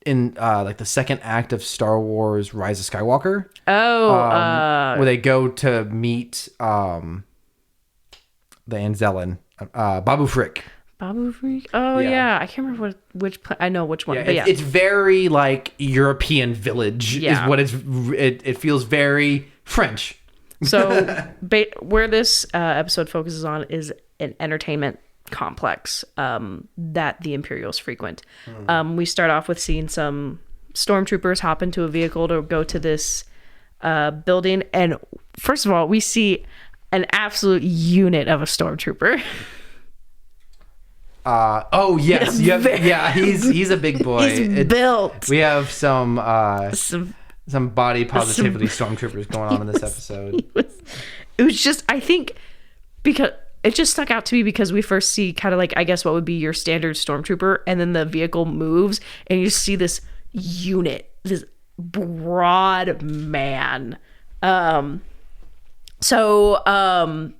in like the second act of Star Wars Rise of Skywalker. Where they go to meet the Anzellan, Babu Frick. Babu Freak? Oh, Yeah. yeah. I can't remember I know which one, but yeah. It's very like European village Yeah. is what it feels very French. So where this episode focuses on is an entertainment complex that the Imperials frequent. We start off with seeing some stormtroopers hop into a vehicle to go to this building. And first of all, we see an absolute unit of a stormtrooper. Oh yes, he's a big boy. He's built. We have some Some body positivity stormtroopers going on in this episode. it was just, I think, because it just stuck out to me because we first see kind of like, I guess what would be your standard stormtrooper, and then the vehicle moves and you see this unit, this broad man. So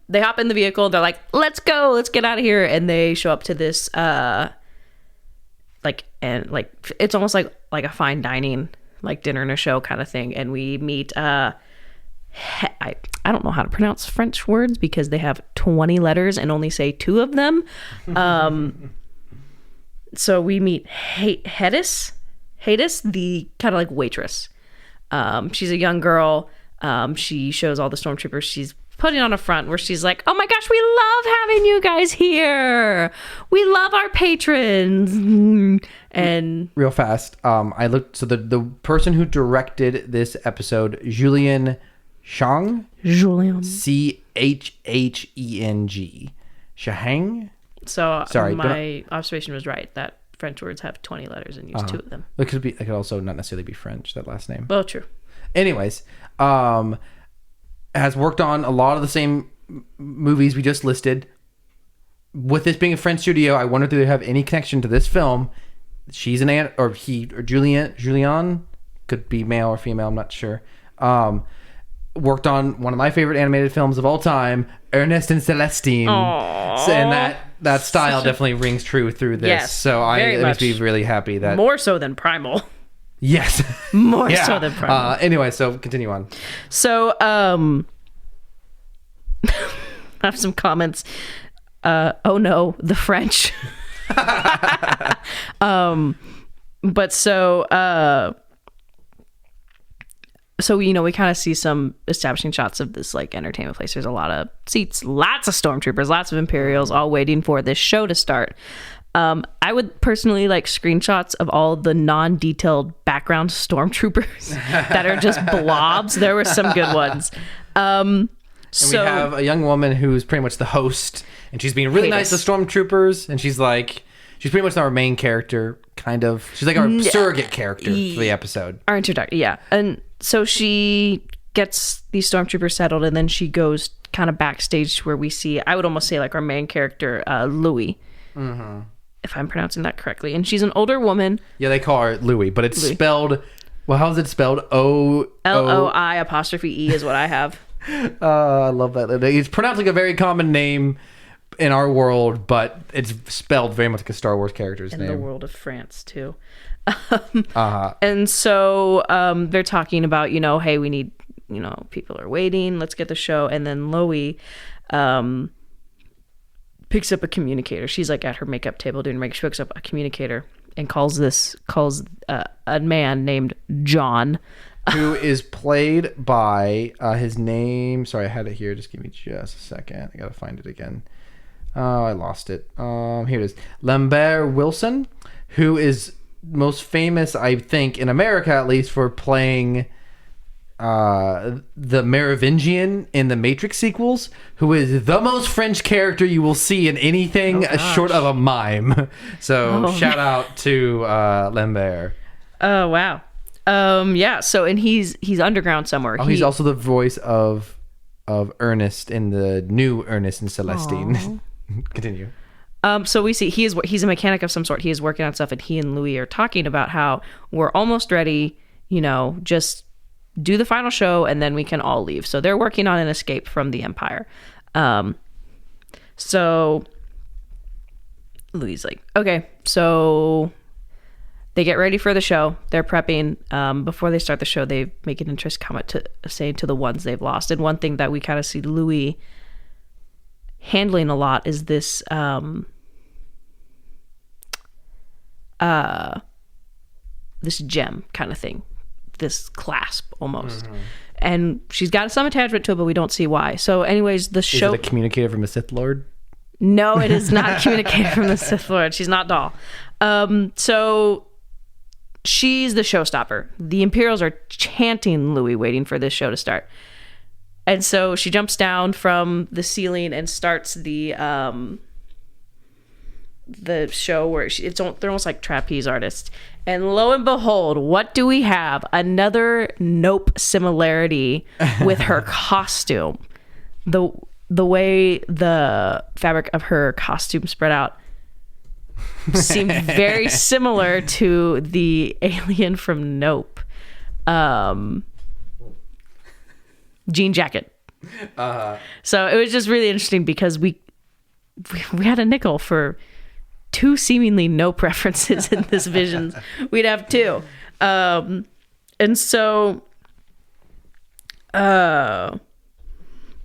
they hop in the vehicle, they're like, let's go, let's get out of here. And they show up to this it's almost like a fine dining, like dinner and a show kind of thing. And we meet I don't know how to pronounce French words because they have 20 letters and only say 2 of them. So we meet Hedis, the kind of like waitress. She's a young girl. She shows all the stormtroopers she's putting on a front where she's like, oh my gosh, we love having you guys here. We love our patrons. And Real fast, I looked. So the person who directed this episode, Julian Chang, Julian. Chheng. Shahang. So Sorry, my observation was right. That French words have 20 letters and use 2 of them. It could also not necessarily be French, that last name. Well, true. Anyways, has worked on a lot of the same movies we just listed. With this being a French studio, I wonder if they have any connection to this film. She's an aunt, or Julian could be male or female, I'm not sure. Worked on one of my favorite animated films of all time, Ernest and Celestine. And that style definitely rings true through this. Yes, so it makes me really happy that more so than Primal. Yes. More so than Primal. Anyway, so continue on. So I have some comments. Oh no, the French. But so we kind of see some establishing shots of this like entertainment place. There's a lot of seats, lots of stormtroopers, lots of Imperials, all waiting for this show to start. I would personally like screenshots of all the non-detailed background stormtroopers that are just blobs. There were some good ones. And we have a young woman who's pretty much the host, and she's being really nice to stormtroopers, and she's pretty much our main character, kind of. She's like our surrogate character for the episode. Our introduction, yeah. And so she gets these stormtroopers settled, and then she goes kind of backstage to where we see, I would almost say like our main character, Louis. Mm-hmm. If I'm pronouncing that correctly. And she's an older woman. Yeah, they call her Louis, but it's spelled, well, how is it spelled? Loi apostrophe E is what I have. I love that. It's pronounced like a very common name in our world, but it's spelled very much like a Star Wars character's name. In the world of France, too. And so they're talking about, hey, we need, people are waiting. Let's get the show. And then Louis picks up a communicator. She's like at her makeup table doing makeup. She picks up a communicator and calls a man named John, who is played by his name. Sorry, I had it here. Just give me just a second. I gotta find it again. Oh, I lost it. Here it is. Lambert Wilson, who is most famous, I think, in America at least, for playing the Merovingian in the Matrix sequels, who is the most French character you will see in anything short of a mime. So shout out to Lambert. Oh wow. Yeah. So and he's underground somewhere. He's also the voice of Ernest in the new Ernest and Celestine. Continue. So we see he's a mechanic of some sort. He is working on stuff, and he and Louis are talking about how we're almost ready. Just do the final show and then we can all leave. So they're working on an escape from the Empire. So Louis is like, okay, so they get ready for the show. They're prepping. Before they start the show, they make an interest comment to say to the ones they've lost. And one thing that we kind of see Louis handling a lot is this this gem kind of thing. This clasp almost. And she's got some attachment to it, but we don't see why. So anyways, the show... Is it a communicator from the Sith Lord? No, it is not a communicator from the Sith Lord. She's not doll. So she's the showstopper. The Imperials are chanting Louis, waiting for this show to start. And so she jumps down from the ceiling and starts the show where they're almost like trapeze artists. And lo and behold, what do we have? Another Nope similarity with her costume. The way the fabric of her costume spread out seemed very similar to the alien from Nope. Jean jacket. So it was just really interesting because we had a nickel for two seemingly Nope references in this Visions. We'd have two. And so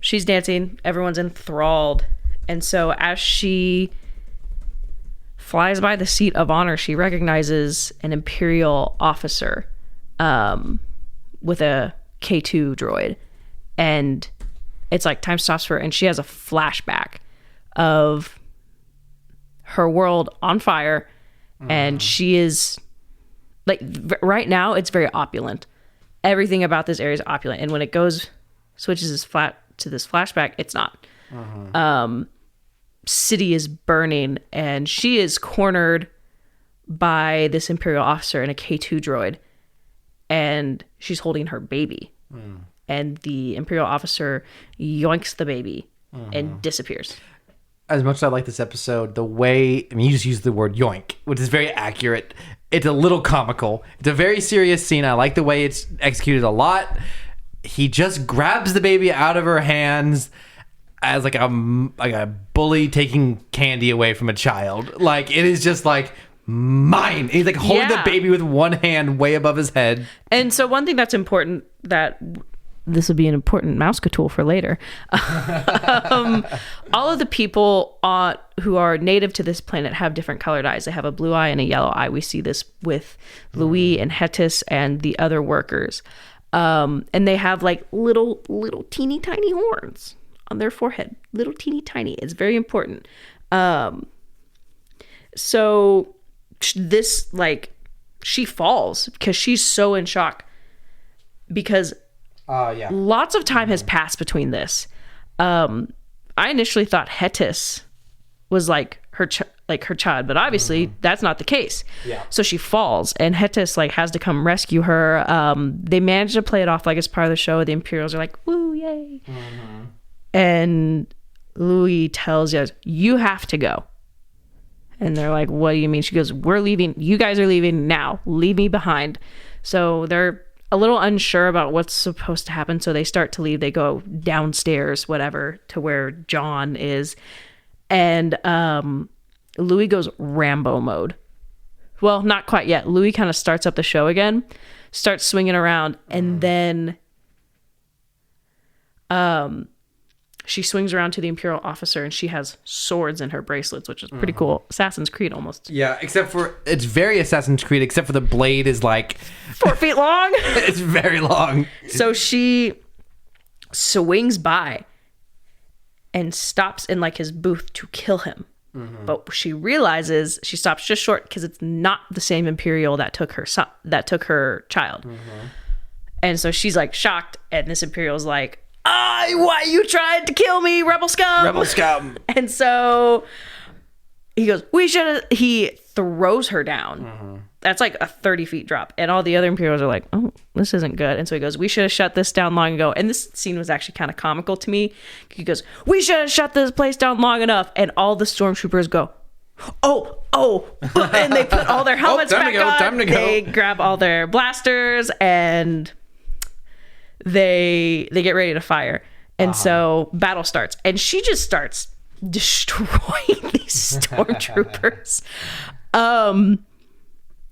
she's dancing. Everyone's enthralled. And so as she flies by the seat of honor, she recognizes an Imperial officer with a K2 droid. And it's like time stops for her, and she has a flashback of her world on fire, and she is like right now it's very opulent. Everything about this area is opulent, and when it switches this flat to this flashback, it's not. city is burning, and she is cornered by this Imperial officer in a K2 droid, and she's holding her baby. And the Imperial officer yoinks the baby and disappears. As much as I like this episode, the way, I mean, you just use the word yoink, which is very accurate. It's a little comical. It's a very serious scene. I like the way it's executed a lot. He just grabs the baby out of her hands as like a bully taking candy away from a child. Like, it is just like, mine. And he's like holding the baby with one hand way above his head. And so one thing that's important, that this would be an important Mouska tool for later. All of the people who are native to this planet have different colored eyes. They have a blue eye and a yellow eye. We see this with Louis and Hetis and the other workers. And they have like little teeny tiny horns on their forehead. Little teeny tiny. It's very important. So this, like, she falls because she's so in shock, because lots of time has passed between this. I initially thought Hetis was like her child, but obviously that's not the case. So she falls, and Hetis like has to come rescue her. They manage to play it off like it's part of the show. The Imperials are like, woo, yay. And Louis tells us, you have to go. And they're like, what do you mean? She goes, we're leaving. You guys are leaving now. Leave me behind. So they're a little unsure about what's supposed to happen. So they start to leave. They go downstairs, whatever, to where John is. And Louis goes Rambo mode. Well, not quite yet. Louis kind of starts up the show again, starts swinging around, and then she swings around to the Imperial officer, and she has swords in her bracelets, which is pretty cool. Assassin's Creed almost. Yeah, except for, it's very Assassin's Creed, except for the blade is like 4 feet long. It's very long. So she swings by and stops in like his booth to kill him. But she realizes, she stops just short because it's not the same Imperial that took her child. And so she's like shocked, and this Imperial's like, why you tried to kill me, rebel scum? Rebel scum. And so he goes, he throws her down. That's like a 30 feet drop. And all the other Imperials are like, oh, this isn't good. And so he goes, we should have shut this down long ago. And this scene was actually kind of comical to me. He goes, we should have shut this place down long enough. And all the stormtroopers go, oh. And they put all their helmets back on. Time to go. They grab all their blasters, and they get ready to fire. And so battle starts, and she just starts destroying these stormtroopers.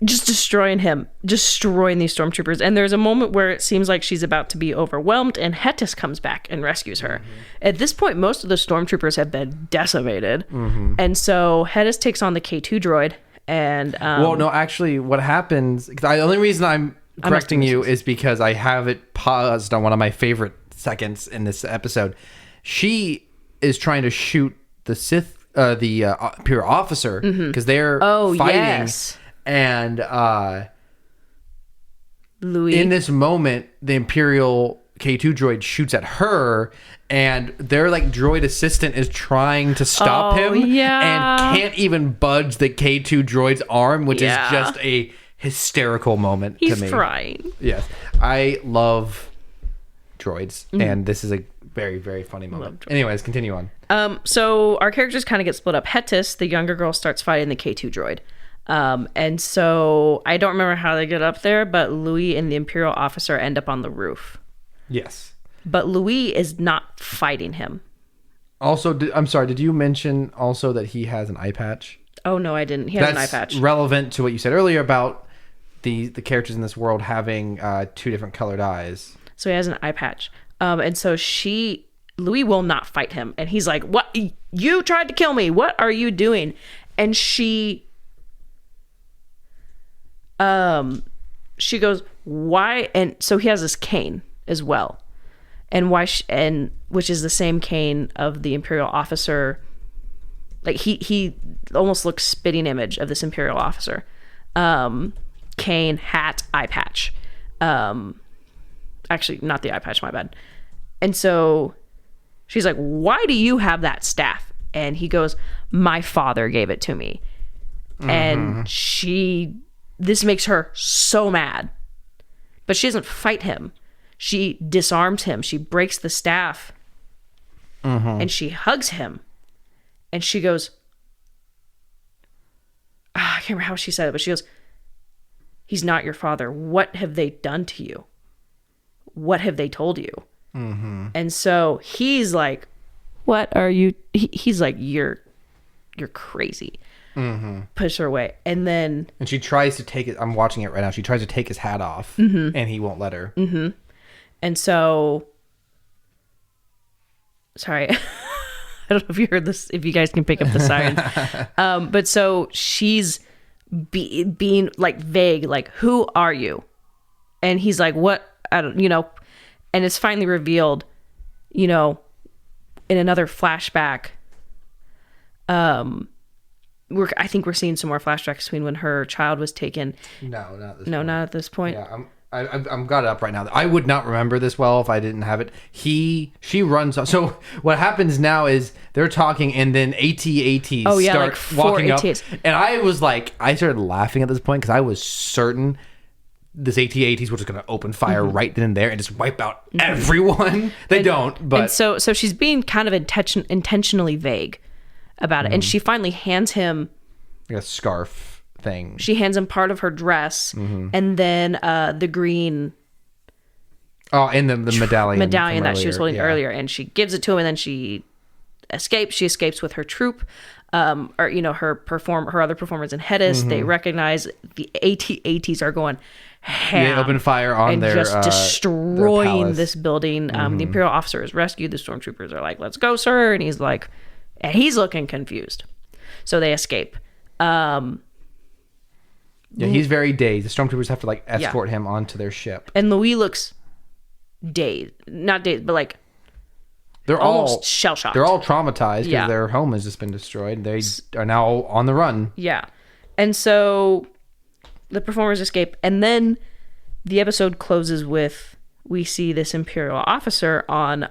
Just destroying these stormtroopers. And there's a moment where it seems like she's about to be overwhelmed, and Hetis comes back and rescues her. At this point, most of the stormtroopers have been decimated. And so Hetis takes on the K2 droid, and well, no, actually what happens, the only reason I'm correcting you is because I have it paused on one of my favorite seconds in this episode. She is trying to shoot the Sith, the Imperial officer, because they're fighting. Yes. And Louis, in this moment, the Imperial K2 droid shoots at her, and their like droid assistant is trying to stop him, and can't even budge the K2 droid's arm, which is just a hysterical moment to me. He's trying. Yes, I love droids, and this is a very, very funny moment. Anyways, continue on. So our characters kind of get split up. Hetis, the younger girl, starts fighting the K2 droid. And so I don't remember how they get up there, but Louis and the Imperial officer end up on the roof. Yes. But Louis is not fighting him. Also, I'm sorry, did you mention also that he has an eye patch? Oh, no, I didn't. He has an eye patch. Relevant to what you said earlier about the characters in this world having two different colored eyes. So he has an eye patch. And so Louis will not fight him. And he's like, what? You tried to kill me. What are you doing? And she goes, why? And so he has this cane as well. And which is the same cane of the Imperial officer. Like he almost looks spitting image of this Imperial officer. Cane, hat, eye patch. Actually, not the eye patch, my bad. And so she's like, why do you have that staff? And he goes, my father gave it to me. And this makes her so mad. But she doesn't fight him. She disarms him. She breaks the staff. And she hugs him. And she goes, I can't remember how she said it, but she goes, he's not your father. What have they done to you? What have they told you? And so he's like, what are you? He's like, you're crazy. Push her away. And then. And she tries to take it. I'm watching it right now. She tries to take his hat off and he won't let her. And so. Sorry. I don't know if you heard this, if you guys can pick up the sirens. But so she's being like vague, like, who are you? And he's like, what? I don't, and it's finally revealed, in another flashback. I think we're seeing some more flashbacks between when her child was taken. No, not this. No, point. not at this point. Yeah, I'm got it up right now. I would not remember this well if I didn't have it. She runs off. So what happens now is they're talking, and then AT-ATs start like 4 walking AT-ATs. up, and I started laughing at this point because I was certain this AT-ATs were just going to open fire right then and there and just wipe out everyone. They don't, but and so she's being kind of intentionally vague about it, and she finally hands him like a scarf thing. She hands him part of her dress, and then the green and the medallion that she was holding earlier, and she gives it to him, and then she escapes. She escapes with her troupe, her other performers in Hedis. They recognize the AT-ATs are going ham. They open fire on and their just destroying their palace. this building. The Imperial officer is rescued. The stormtroopers are like, "Let's go, sir!" And he's like, and he's looking confused. So they escape. Yeah, he's very dazed. The stormtroopers have to escort him onto their ship. And Louis looks dazed. Not dazed, but like they're almost all shell-shocked. They're all traumatized because Yeah. their home has just been destroyed. They are now on the run. Yeah. And so the performers escape, and then the episode closes with we see this Imperial officer on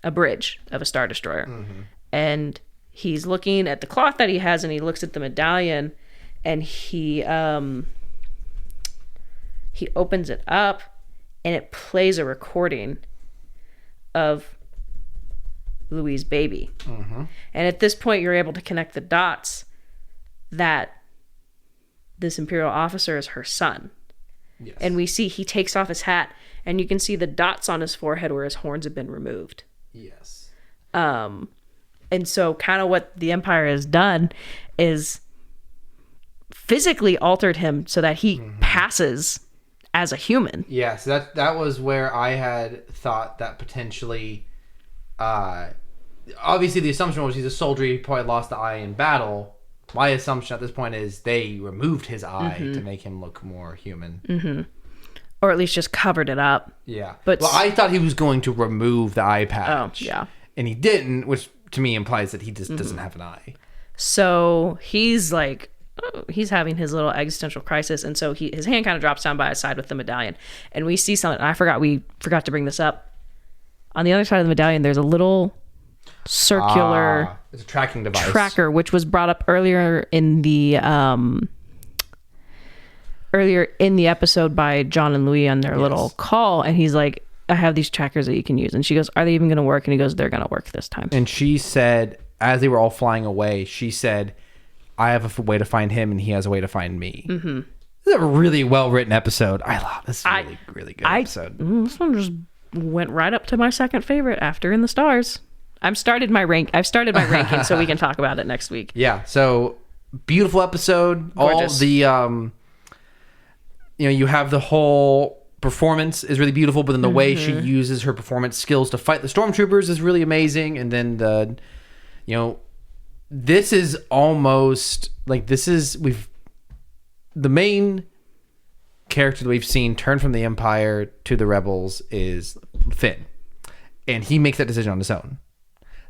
a bridge of a Star Destroyer. And he's looking at the cloth that he has, and he looks at the medallion, and he opens it up, and it plays a recording of Louis' baby. And at this point, you're able to connect the dots that this Imperial officer is her son. Yes. And we see he takes off his hat, and you can see the dots on his forehead where his horns have been removed. Yes. And so kind of what the Empire has done is physically altered him so that he passes as a human. Yeah, so that was where I had thought that potentially obviously the assumption was he's a soldier, he probably lost the eye in battle. My assumption at this point is they removed his eye to make him look more human. Or at least just covered it up. Yeah. But I thought he was going to remove the eye patch. Oh, yeah. And he didn't, which to me implies that he just doesn't have an eye. So he's like, he's having his little existential crisis, and so his hand kind of drops down by his side with the medallion, and we see something. We forgot to bring this up. On the other side of the medallion, there's a little circular it's a tracking device. tracker, which was brought up earlier in the episode by John and Louis on their little call, and he's like, I have these trackers that you can use. And she goes, are they even going to work? And he goes, they're going to work this time. And she said, as they were all flying away, she said, I have a way to find him and he has a way to find me. This is a really well-written episode. I love this. Is a really, really good episode. This one just went right up to my second favorite after In the Stars. I've started my ranking, so we can talk about it next week. Yeah. So beautiful episode. Gorgeous. All the, you have the whole performance is really beautiful, but then the way she uses her performance skills to fight the stormtroopers is really amazing. And then this is almost like the main character that we've seen turn from the Empire to the Rebels is Finn, and he makes that decision on his own.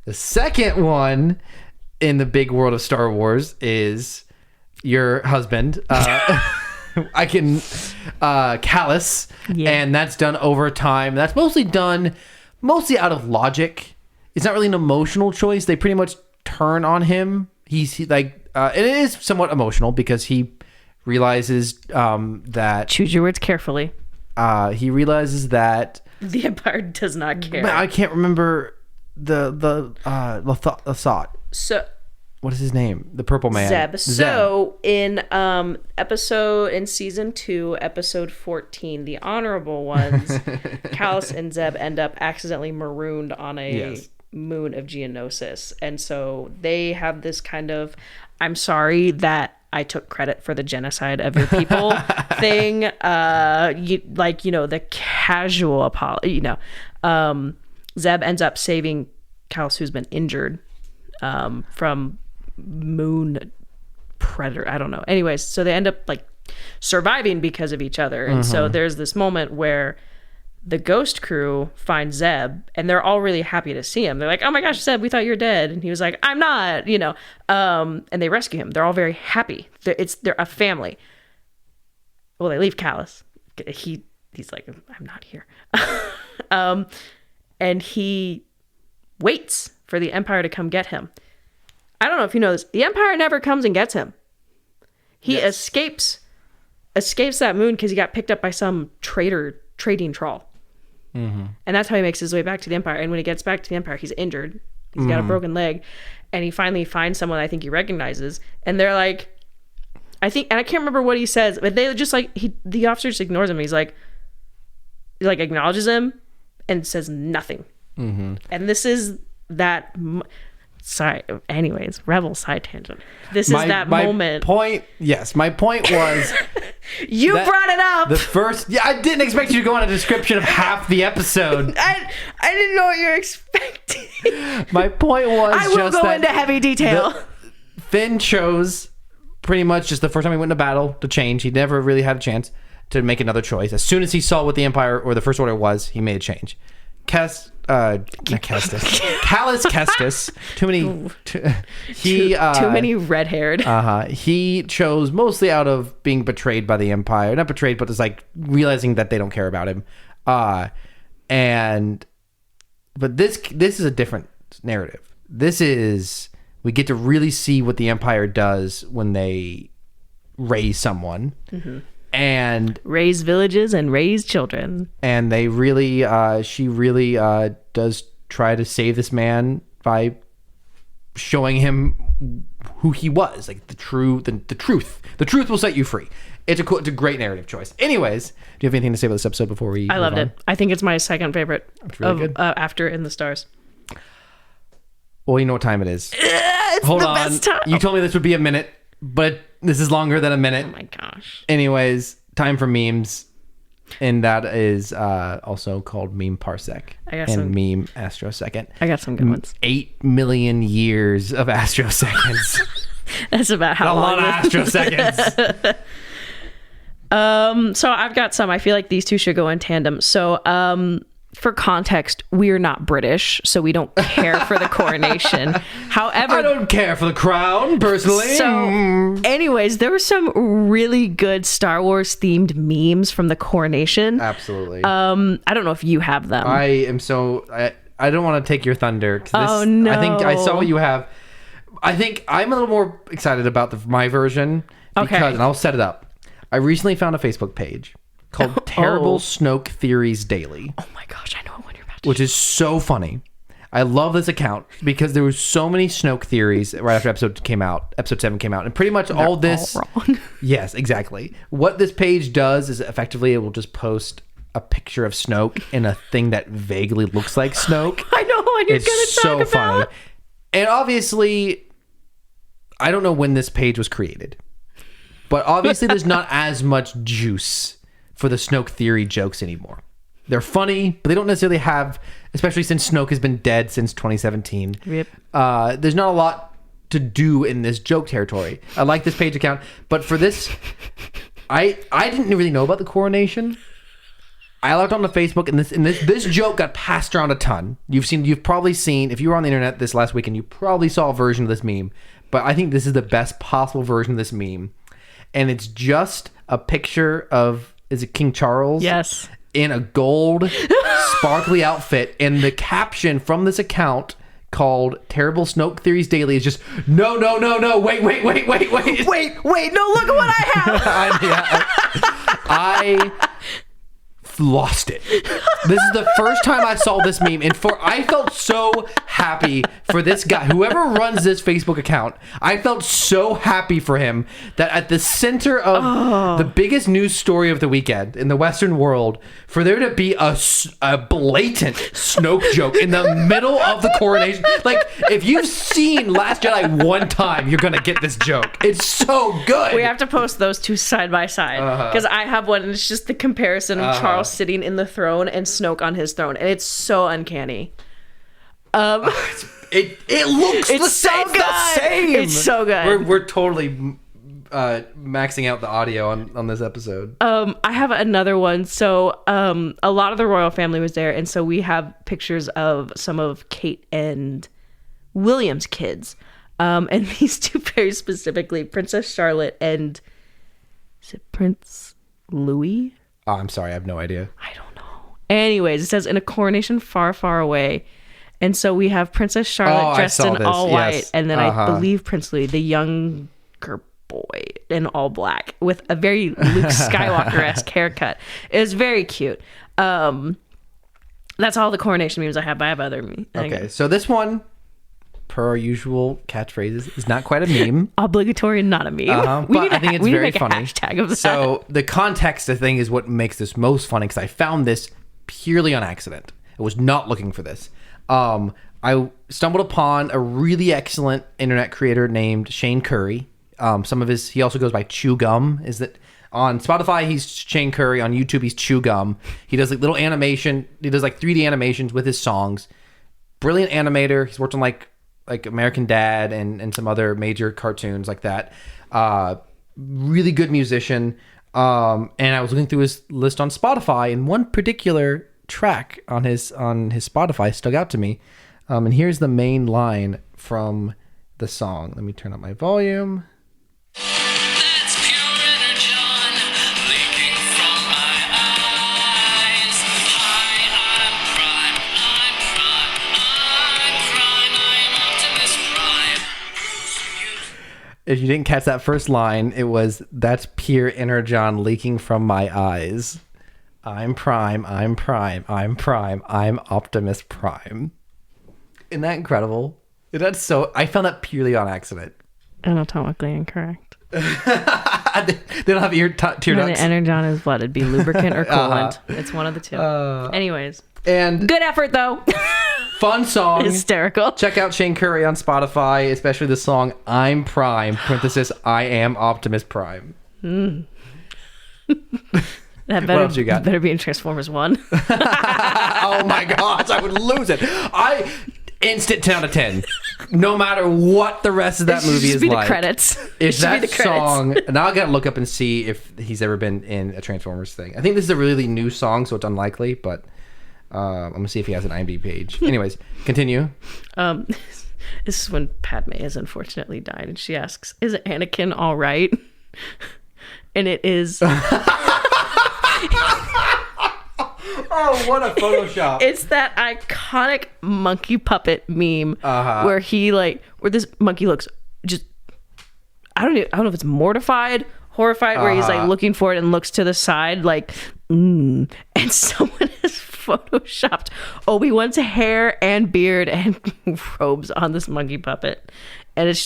The second one in the big world of Star Wars is your husband. Callus, and that's done over time. That's mostly out of logic it's not really an emotional choice. They pretty much turn on him. He's like, and it is somewhat emotional because he realizes that Choose your words carefully. he realizes that The Empire does not care. I can't remember the thought. So What is his name? The purple man. Zeb. So in in season 2, episode 14, the honorable ones, Callus and Zeb end up accidentally marooned on a moon of Geonosis, and so they have this kind of "I'm sorry that I took credit for the genocide of your people" thing. The casual apology. Zeb ends up saving Callus, who's been injured from moon predator. I don't know. Anyways, so they end up like surviving because of each other. And so there's this moment where the ghost crew finds Zeb and they're all really happy to see him. They're like, "Oh my gosh, Zeb, we thought you were dead." And he was like, "I'm not," and they rescue him. They're all very happy. They're a family. Well, they leave Callus. He's like, "I'm not here." And he waits for the Empire to come get him. I don't know if you know this. The Empire never comes and gets him. He escapes that moon because he got picked up by some trading trawl. And that's how he makes his way back to the Empire. And when he gets back to the Empire, he's injured. He's got a broken leg. And he finally finds someone I think he recognizes. And they're like, and I can't remember what he says, but they just like, the officer just ignores him. He acknowledges him and says nothing. And this is that... Sorry. Anyways, Rebel side tangent. This is that moment. My point was... You brought it up. The first... Yeah, I didn't expect you to go on a description of half the episode. I didn't know what you're expecting. My point was I will go into heavy detail. Finn chose pretty much just the first time he went into battle to change. He never really had a chance to make another choice. As soon as he saw what the Empire or the First Order was, he made a change. Callus Kestis. Too many red-haired. He chose mostly out of being betrayed by the Empire. Not betrayed, but just like realizing that they don't care about him. But this is a different narrative. We get to really see what the Empire does when they raise someone. And raise villages and raise children. And they really, she really does try to save this man by showing him who he was, like the truth. The truth will set you free. It's a great narrative choice. Anyways, do you have anything to say about this episode before we? I loved it. I think it's my second favorite. It's really good. After In the Stars. Well, you know what time it is. It's Hold the on. best time. You told me this would be a minute, but this is longer than a minute. Oh my gosh. Anyways, time for memes. And that is also called Meme Parsec and Meme Astrosecond. I got some good ones. 8 million years of astroseconds. That's about how long. A lot of astroseconds. So I've got some. I feel like these two should go in tandem. So for context, we're not British, so we don't care for the coronation. However, I don't care for the crown, personally. So, anyways, there were some really good Star Wars themed memes from the coronation. Absolutely. I don't know if you have them. I don't want to take your thunder. Oh no! I think I saw what you have. I think I'm a little more excited about my version because, and I'll set it up. I recently found a Facebook page called Terrible Snoke Theories Daily. Oh my gosh, I know what you're about to which is so funny. I love this account because there was so many Snoke theories right after episode 7 came out, and pretty much all this wrong. Yes, exactly. What this page does is effectively it will just post a picture of Snoke in a thing that vaguely looks like Snoke. I know what you're going to talk about. It's so funny. And obviously, I don't know when this page was created, but obviously there's not as much juice for the Snoke theory jokes anymore. They're funny, but they don't necessarily have, especially since Snoke has been dead since 2017. Yep. There's not a lot to do in this joke territory. I like this page account, but for this, I didn't really know about the coronation. I logged onto Facebook, and this joke got passed around a ton. You've probably seen, if you were on the internet this last weekend, you probably saw a version of this meme. But I think this is the best possible version of this meme, and it's just a picture of, is it King Charles? Yes. In a gold sparkly outfit, and the caption from this account called Terrible Snoke Theories Daily is just no, wait, Wait, no, look at what I have. I lost it. This is the first time I saw this meme, and I felt so happy for this guy, whoever runs this Facebook account. I felt so happy for him that at the center of the biggest news story of the weekend in the Western world, for there to be a blatant Snoke joke in the middle of the coronation. Like, if you've seen Last Jedi one time, you're gonna get this joke. It's so good. We have to post those two side by side because I have one, and it's just the comparison of Charles sitting in the throne and Snoke on his throne, and it's so uncanny. It looks It's the so same. good. The same. It's so good. We're totally maxing out the audio on this episode. I have another one. So a lot of the royal family was there, and so we have pictures of some of Kate and William's kids. And these two very specifically, Princess Charlotte and is it Prince Louis? Oh, I'm sorry, I have no idea. I don't know. Anyways, it says in a coronation far, far away. And so we have Princess Charlotte dressed in all white, yes. and then I believe Prince Louis, the younger boy, in all black with a very Luke Skywalker-esque haircut. It was very cute. That's all the coronation memes I have. But I have other memes. Okay, so this one, per our usual catchphrases, is not quite a meme. Obligatory, not a meme. But I think it's very funny. A hashtag of that. So the context, I think, is what makes this most funny, because I found this purely on accident. I was not looking for this. I stumbled upon a really excellent internet creator named Shane Curry. He also goes by Chew Gum. Is that on Spotify? He's Shane Curry. On YouTube, he's Chew Gum. He does like little animation. He does like 3D animations with his songs. Brilliant animator. He's worked on like American Dad and some other major cartoons like that. Really good musician. And I was looking through his list on Spotify, and one particular track on his Spotify stuck out to me. And here's the main line from the song. Let me turn up my volume. That's pure energon leaking from my eyes. Hi, I'm Prime. I'm Optimus Prime. If you didn't catch that first line, it was, that's pure energon leaking from my eyes. I'm Prime. I'm Optimus Prime. Isn't that incredible? I found that purely on accident. Anatomically incorrect. They don't have tear No, ducts. the energon is blood. It'd be lubricant or coolant. It's one of the two. Anyways. And Good effort, though. fun song. Hysterical. Check out Shane Curry on Spotify, especially the song I'm Prime, parenthesis, I am Optimus Prime. That What else you got? better be in Transformers 1. Oh my gosh, I would lose it. Instant 10 out of 10. No matter what the rest of that movie Just is be like. the credits. If Should be that the credits. song, now I gotta look up and see if he's ever been in a Transformers thing. I think this is a really new song, so it's unlikely, but I'm gonna see if he has an IMDb page. Anyways, continue. This is when Padme has unfortunately died, and she asks, "Is Anakin all right?" And it is. Oh, what a Photoshop. It's that iconic monkey puppet meme where where this monkey looks just, I don't know if it's mortified, horrified, where he's like looking for it and looks to the side like, and someone has photoshopped Obi-Wan's hair and beard and robes on this monkey puppet, and it's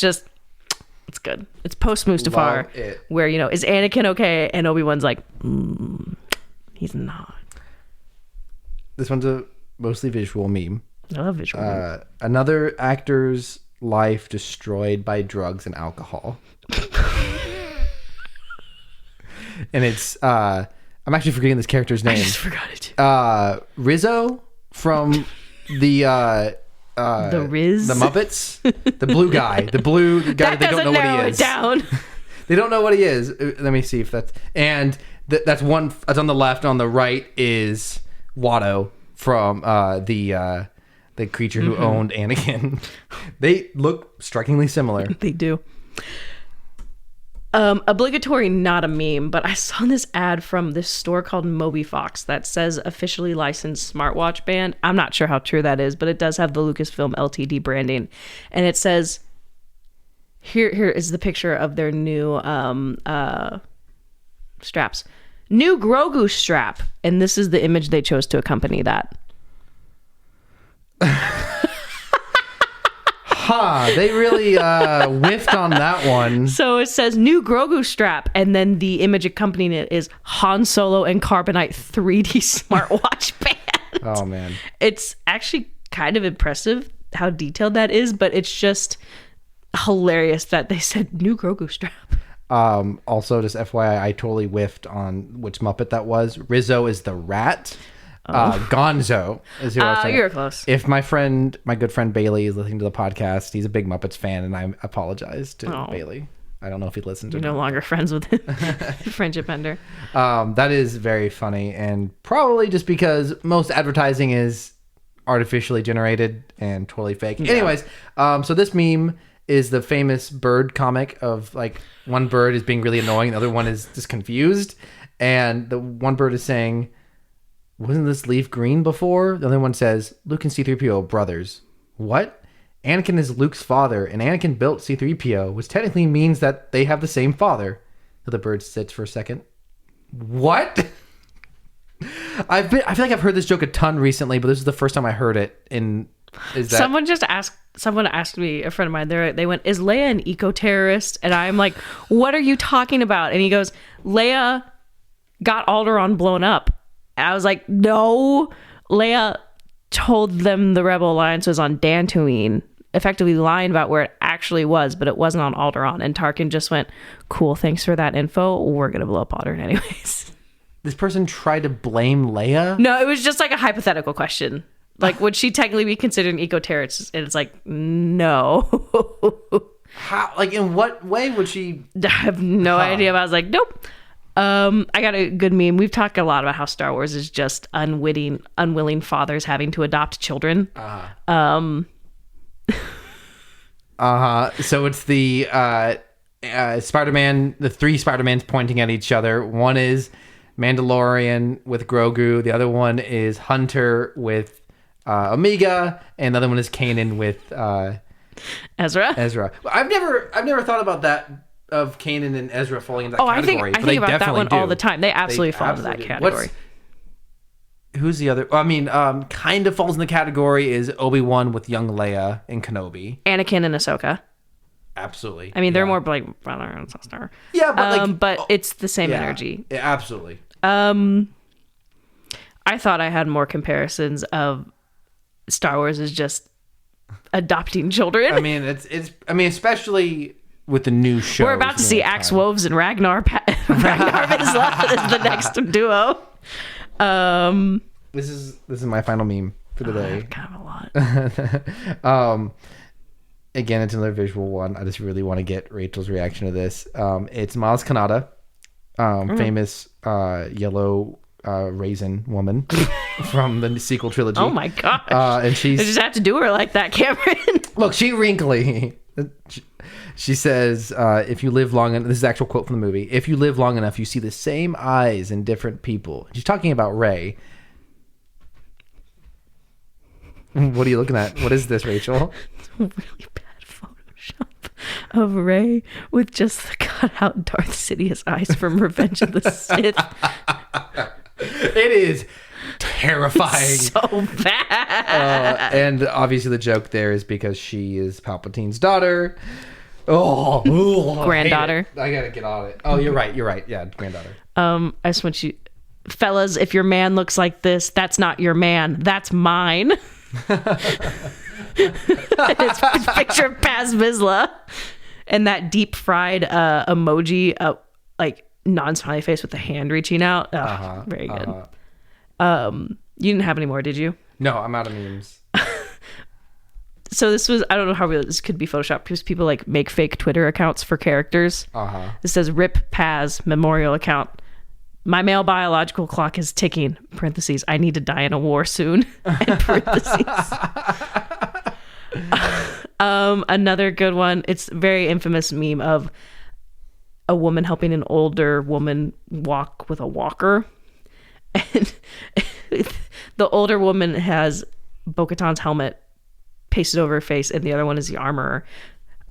good. It's post Mustafar, Love it. where is Anakin okay, and Obi-Wan's like, he's not. This one's a mostly visual meme. I love visual. Another actor's life destroyed by drugs and alcohol. And it's I'm actually forgetting this character's name. I just forgot it. Rizzo from the Riz? the Muppets, the blue guy, the guy that they don't know what he is. Down. They don't know what he is. Let me see if that's that's one. That's on the left. On the right is Watto from the creature who owned Anakin. They look strikingly similar. They do. Obligatory, not a meme, but I saw this ad from this store called Moby Fox that says officially licensed smartwatch band. I'm not sure how true that is, but it does have the Lucasfilm Ltd branding. And it says, here is the picture of their new straps. New Grogu strap. And this is the image they chose to accompany that. They really whiffed on that one. So it says new Grogu strap, and then the image accompanying it is Han Solo and Carbonite 3D smartwatch band. Oh man. It's actually kind of impressive how detailed that is, but it's just hilarious that they said new Grogu strap. Also, just FYI, I totally whiffed on which Muppet that was. Rizzo is the rat. Gonzo is who I was talking You're about. close. If my good friend Bailey is listening to the podcast, he's a big Muppets fan, and I apologize to Bailey. I don't know if he listened to You're no longer friends with him. Friendship ender. That is very funny, and probably just because most advertising is artificially generated and totally fake. Yeah. Anyways, so this meme is the famous bird comic of like one bird is being really annoying, the other one is just confused, and the one bird is saying, "Wasn't this leaf green before?" The other one says, "Luke and C-3PO brothers." What? Anakin is Luke's father, and Anakin built C-3PO, which technically means that they have the same father. So the bird sits for a second. What? I feel like I've heard this joke a ton recently, but this is the first time I heard it. Someone asked me, a friend of mine, they went, "Is Leia an eco-terrorist?" And I'm like, "What are you talking about?" And he goes, "Leia got Alderaan blown up." I was like, no, Leia told them the Rebel Alliance was on Dantooine, effectively lying about where it actually was, but it wasn't on Alderaan. And Tarkin just went, "Cool, thanks for that info. We're going to blow up Alderaan anyways." This person tried to blame Leia? No, it was just like a hypothetical question. Like, would she technically be considered an eco-terrorist? And it's like, no. How? Like, in what way would she? I have no idea. But I was like, nope. I got a good meme. We've talked a lot about how Star Wars is just unwilling fathers having to adopt children. So it's the Spider-Man, the three Spider-Mans pointing at each other. One is Mandalorian with Grogu. The other one is Hunter with Omega, and the other one is Kanan with Ezra. I've never thought about that. Of Kanan and Ezra falling into that category. I think about that one all the time. They absolutely fall into that category. Who's the other? I mean, kind of falls in the category is Obi-Wan with young Leia and Kenobi. Anakin and Ahsoka. Absolutely. I mean, they're more like brother and sister. Yeah, but but it's the same energy. Yeah, absolutely. I thought I had more comparisons of Star Wars as just adopting children. I mean, it's especially with the new show. We're about to see Axe Woves and Ragnar Vizsla is the next duo. This is my final meme for the day. Kind of a lot. Again, it's another visual one. I just really want to get Rachel's reaction to this. It's Maz Kanata, famous yellow raisin woman from the sequel trilogy. Oh my gosh. And I just have to do her like that, Cameron. Look, she wrinkly. She says, if you live long enough, this is an actual quote from the movie, "If you live long enough, you see the same eyes in different people." She's talking about Rey. What are you looking at? What is this, Rachel? It's a really bad Photoshop of Rey with just the cutout Darth Sidious eyes from Revenge of the Sith. It is terrifying. So bad. And obviously the joke there is because she is Palpatine's daughter. Granddaughter. I gotta get on it. Oh, you're right. Yeah, granddaughter. I just want you, fellas, if your man looks like this, that's not your man. That's mine. It's a picture of Paz Vizsla and that deep fried emoji, like non-smiley face with the hand reaching out. Very good. You didn't have any more, did you? No, I'm out of memes. So this was, I don't know how real this could be Photoshop, because people like make fake Twitter accounts for characters. It says Rip Paz memorial account. "My male biological clock is ticking. Parentheses. I need to die in a war soon." And parentheses. Another good one. It's a very infamous meme of a woman helping an older woman walk with a walker. And the older woman has Bo-Katan's helmet pasted over her face, and the other one is the armorer.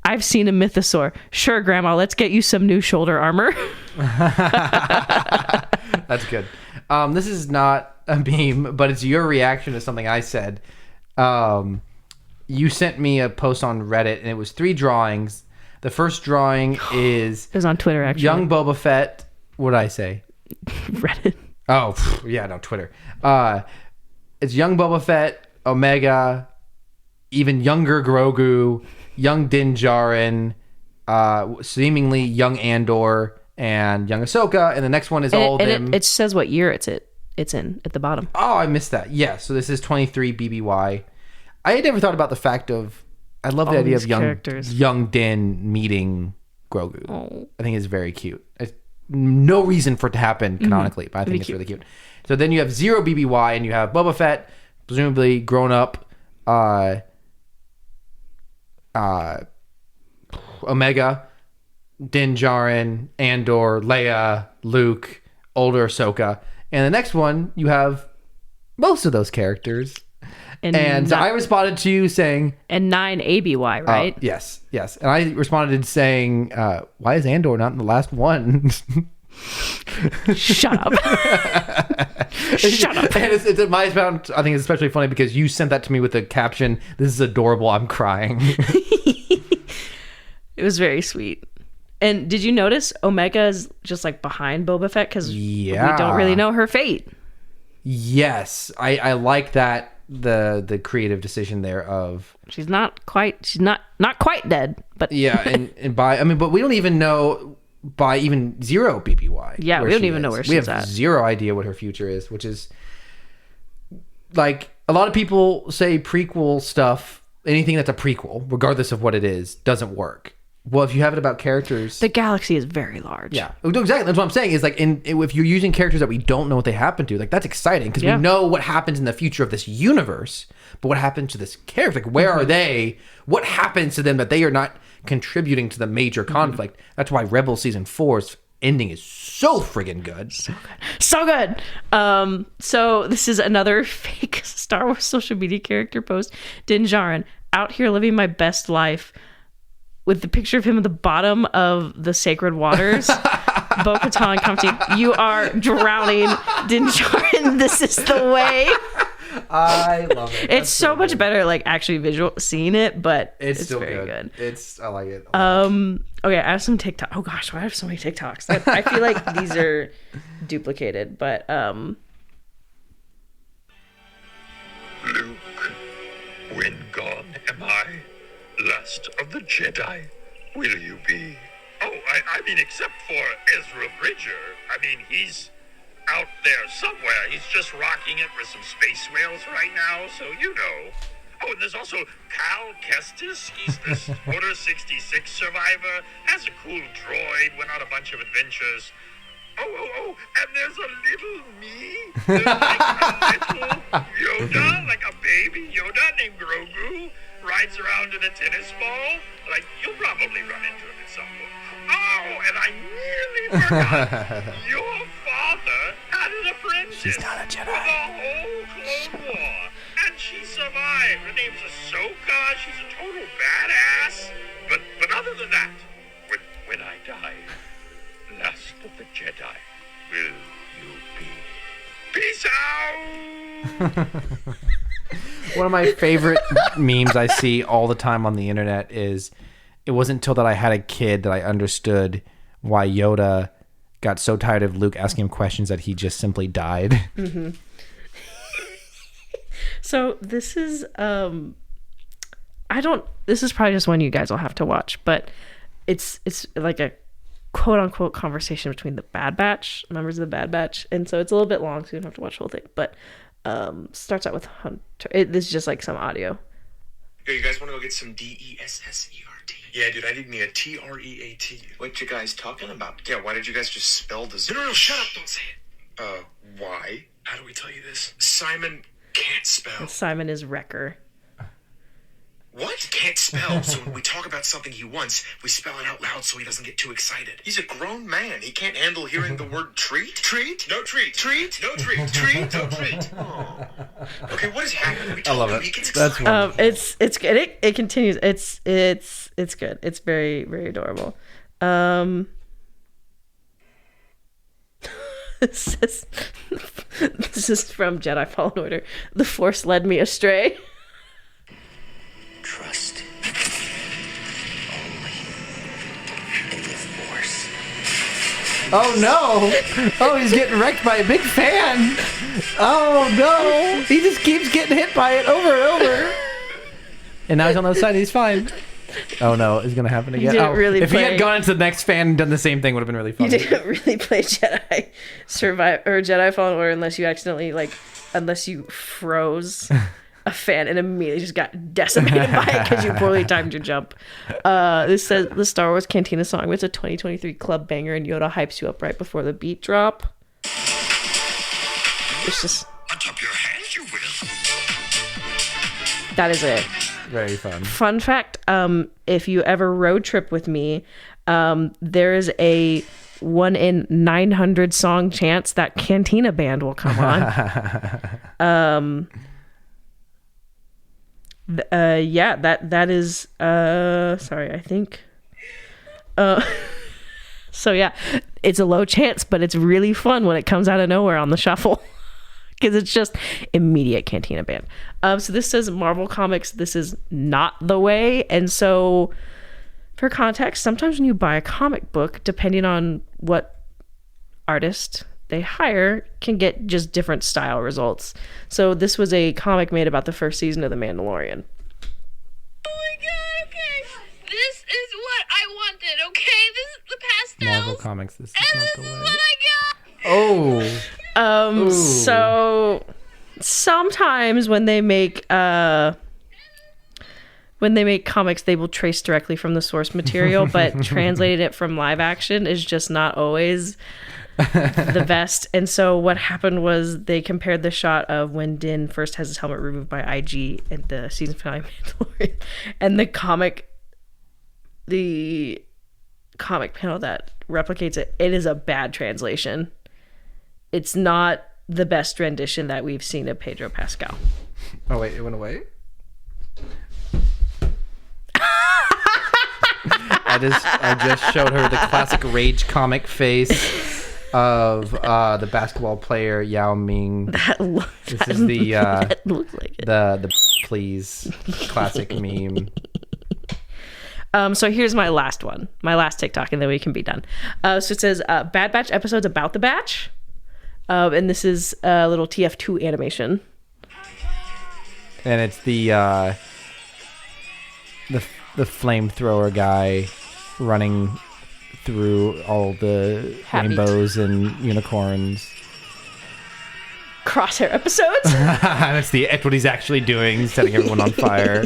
I've seen a mythosaur. Sure, Grandma, let's get you some new shoulder armor. That's good. This is not a meme, but it's your reaction to something I said. You sent me a post on Reddit, and it was 3 drawings. The first drawing is It was on Twitter, actually. young Boba Fett. What did I say? Reddit. Oh, yeah, no, Twitter. It's young Boba Fett, Omega, even younger Grogu, young Din Djarin, seemingly young Andor, and young Ahsoka. And the next one is all of them. It says what year it's in at the bottom. Oh, I missed that. Yeah, so this is 23 BBY. I had never thought about the fact of... I love the All idea of these young characters. young Din meeting Grogu. Oh. I think it's very cute. It's no reason for it to happen canonically, but I think it's really cute. So then you have 0 BBY, and you have Boba Fett, presumably grown up, Omega, Din Djarin, Andor, Leia, Luke, older Ahsoka. And the next one, you have most of those characters. And so I responded to you saying... And 9 ABY, right? Yes. And I responded saying, why is Andor not in the last one? Shut up. Shut up. And it's my account, I think it's especially funny because you sent that to me with the caption, "This is adorable, I'm crying." It was very sweet. And did you notice Omega's just like behind Boba Fett? Because we don't really know her fate. Yes. I like that. The creative decision there of She's not quite dead, but yeah, and but we don't even know by even 0 BBY. Yeah, we don't even know where we she's have at. 0 idea what her future is, which is like a lot of people say prequel stuff, anything that's a prequel, regardless of what it is, doesn't work. Well, if you have it about characters, the galaxy is very large. yeah, exactly. That's what I'm saying. Is like if you're using characters that we don't know what they happen to, like that's exciting because we know what happens in the future of this universe, but what happens to this character? Like where are they? What happens to them that they are not contributing to the major conflict? That's why Rebels season 4's ending is so friggin' good. So good. So this is another fake Star Wars social media character post. Din Djarin, out here living my best life, with the picture of him at the bottom of the sacred waters. Bo-Katan commenting, "You are drowning, Din Djarin. This is the way." I love it. It's so much better, like actually seeing it, but it's still very good. I like it. Okay, I have some TikTok. Oh gosh, why do I have so many TikToks? I feel like these are duplicated, but Luke, when gone am I? Last of the Jedi, will you be? Oh, I mean, except for Ezra Bridger. I mean, he's out there somewhere. He's just rocking it with some space whales right now, so you know. Oh, and there's also Cal Kestis. He's this Order 66 survivor. Has a cool droid, went on a bunch of adventures. Oh, and there's a little me. There's like a little Yoda, like a baby Yoda named Grogu. Rides around in a tennis ball. Like, you'll probably run into him at some point. Oh, and I nearly forgot. Your father had an apprentice. She's not a Jedi. For the whole Clone War. And she survived. Her name's Ahsoka. She's a total badass. But other than that, when I die, last of the Jedi, will you be? Peace out! One of my favorite memes I see all the time on the internet is, it wasn't until that I had a kid that I understood why Yoda got so tired of Luke asking him questions that he just simply died. Mm-hmm. So this is this is probably just one you guys will have to watch, but it's like a quote unquote conversation between the Bad Batch, members of the Bad Batch, and so it's a little bit long, so you don't have to watch the whole thing, but starts out with Hunter. This is just like some audio. Yo, you guys want to go get some DESSERT? Yeah, dude, I need me a TREAT. What you guys talking about? Yeah, why did you guys just spell the No, shut up, don't say it. Why? How do we tell you this? Simon can't spell. Simon is Wrecker. What? He can't spell, so when we talk about something he wants, we spell it out loud so he doesn't get too excited. He's a grown man. He can't handle hearing the word treat. Treat? No treat. Treat? No treat. Treat? No treat. Oh. Okay, what is happening? I love He it. gets That's excited. wonderful. It's good. It continues. It's good. It's very, very adorable. This is from Jedi Fallen Order. The Force led me astray. Trust only in the Force. Oh no! Oh, he's getting wrecked by a big fan. Oh no! He just keeps getting hit by it over and over. And now he's on the other side. He's fine. Oh no! It's gonna happen again. didn't really if he play- had gone into the next fan and done the same thing, would have been really You funny. didn't really play Jedi Jedi Fallen Order unless you accidentally unless you froze a fan and immediately just got decimated by it because you poorly timed your jump. This says the Star Wars Cantina song. It's a 2023 club banger, and Yoda hypes you up right before the beat drop. It's just Atop your hands, you will. that is it. Very fun. Fun fact: if you ever road trip with me, there is a 1 in 900 song chance that Cantina Band will come on. Yeah, that is sorry, I think so yeah, it's a low chance, but it's really fun when it comes out of nowhere on the shuffle because it's just immediate Cantina Band. So this says Marvel Comics, this is not the way. And so for context, sometimes when you buy a comic book, depending on what artist they hire, can get just different style results. So this was a comic made about the first season of The Mandalorian. Oh my god, okay. This is what I wanted, okay? This is the pastels. Marvel Comics. This is And not this the is way. what I got. Oh. Ooh. So sometimes when they make comics, they will trace directly from the source material, but translating it from live action is just not always the best. And so what happened was they compared the shot of when Din first has his helmet removed by IG at the season finale of Mandalorian and the comic panel that replicates it. It is a bad translation. It's not the best rendition that we've seen of Pedro Pascal. Oh wait, it went away. I just showed her the classic rage comic face of the basketball player Yao Ming. This is the that looks like it. the please classic meme. So here's my last one, my last TikTok, and then we can be done. So it says Bad Batch episodes about the Batch, and this is a little TF2 animation. And it's the flamethrower guy running through all the Happy. rainbows and unicorns. Crosshair episodes. That's what he's actually doing, setting everyone on fire.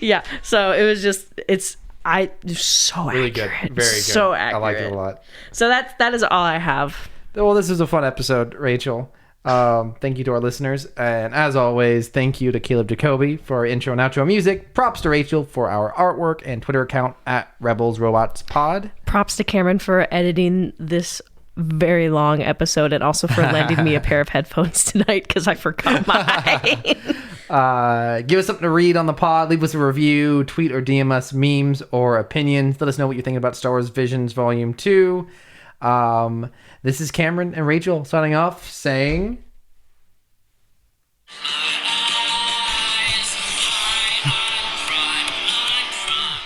Yeah. So it was just so Really accurate. good, very good. So accurate. I like it a lot. So that is all I have. Well, this was a fun episode, Rachel. Thank you to our listeners. And as always, thank you to Caleb Jacoby for our intro and outro music. Props to Rachel for our artwork and Twitter account at Rebels Robots Pod. Props to Cameron for editing this very long episode and also for lending me a pair of headphones tonight because I forgot mine. Give us something to read on the pod. Leave us a review. Tweet or DM us memes or opinions. Let us know what you're thinking about Star Wars Visions Volume 2. This is Cameron and Rachel signing off saying...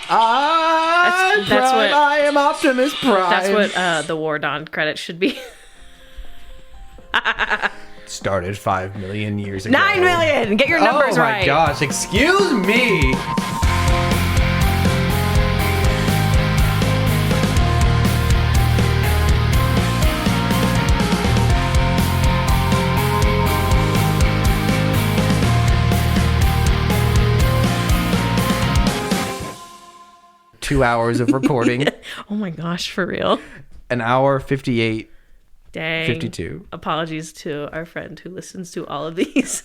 That's what- I am Optimus Prime. That's what the War Dawn credits should be. started 5 million years ago. 9 million! Get your numbers oh my right. gosh, excuse me. $2 hours of recording. Oh my gosh, for real. An hour 58 Dang. 52. Apologies to our friend who listens to all of these.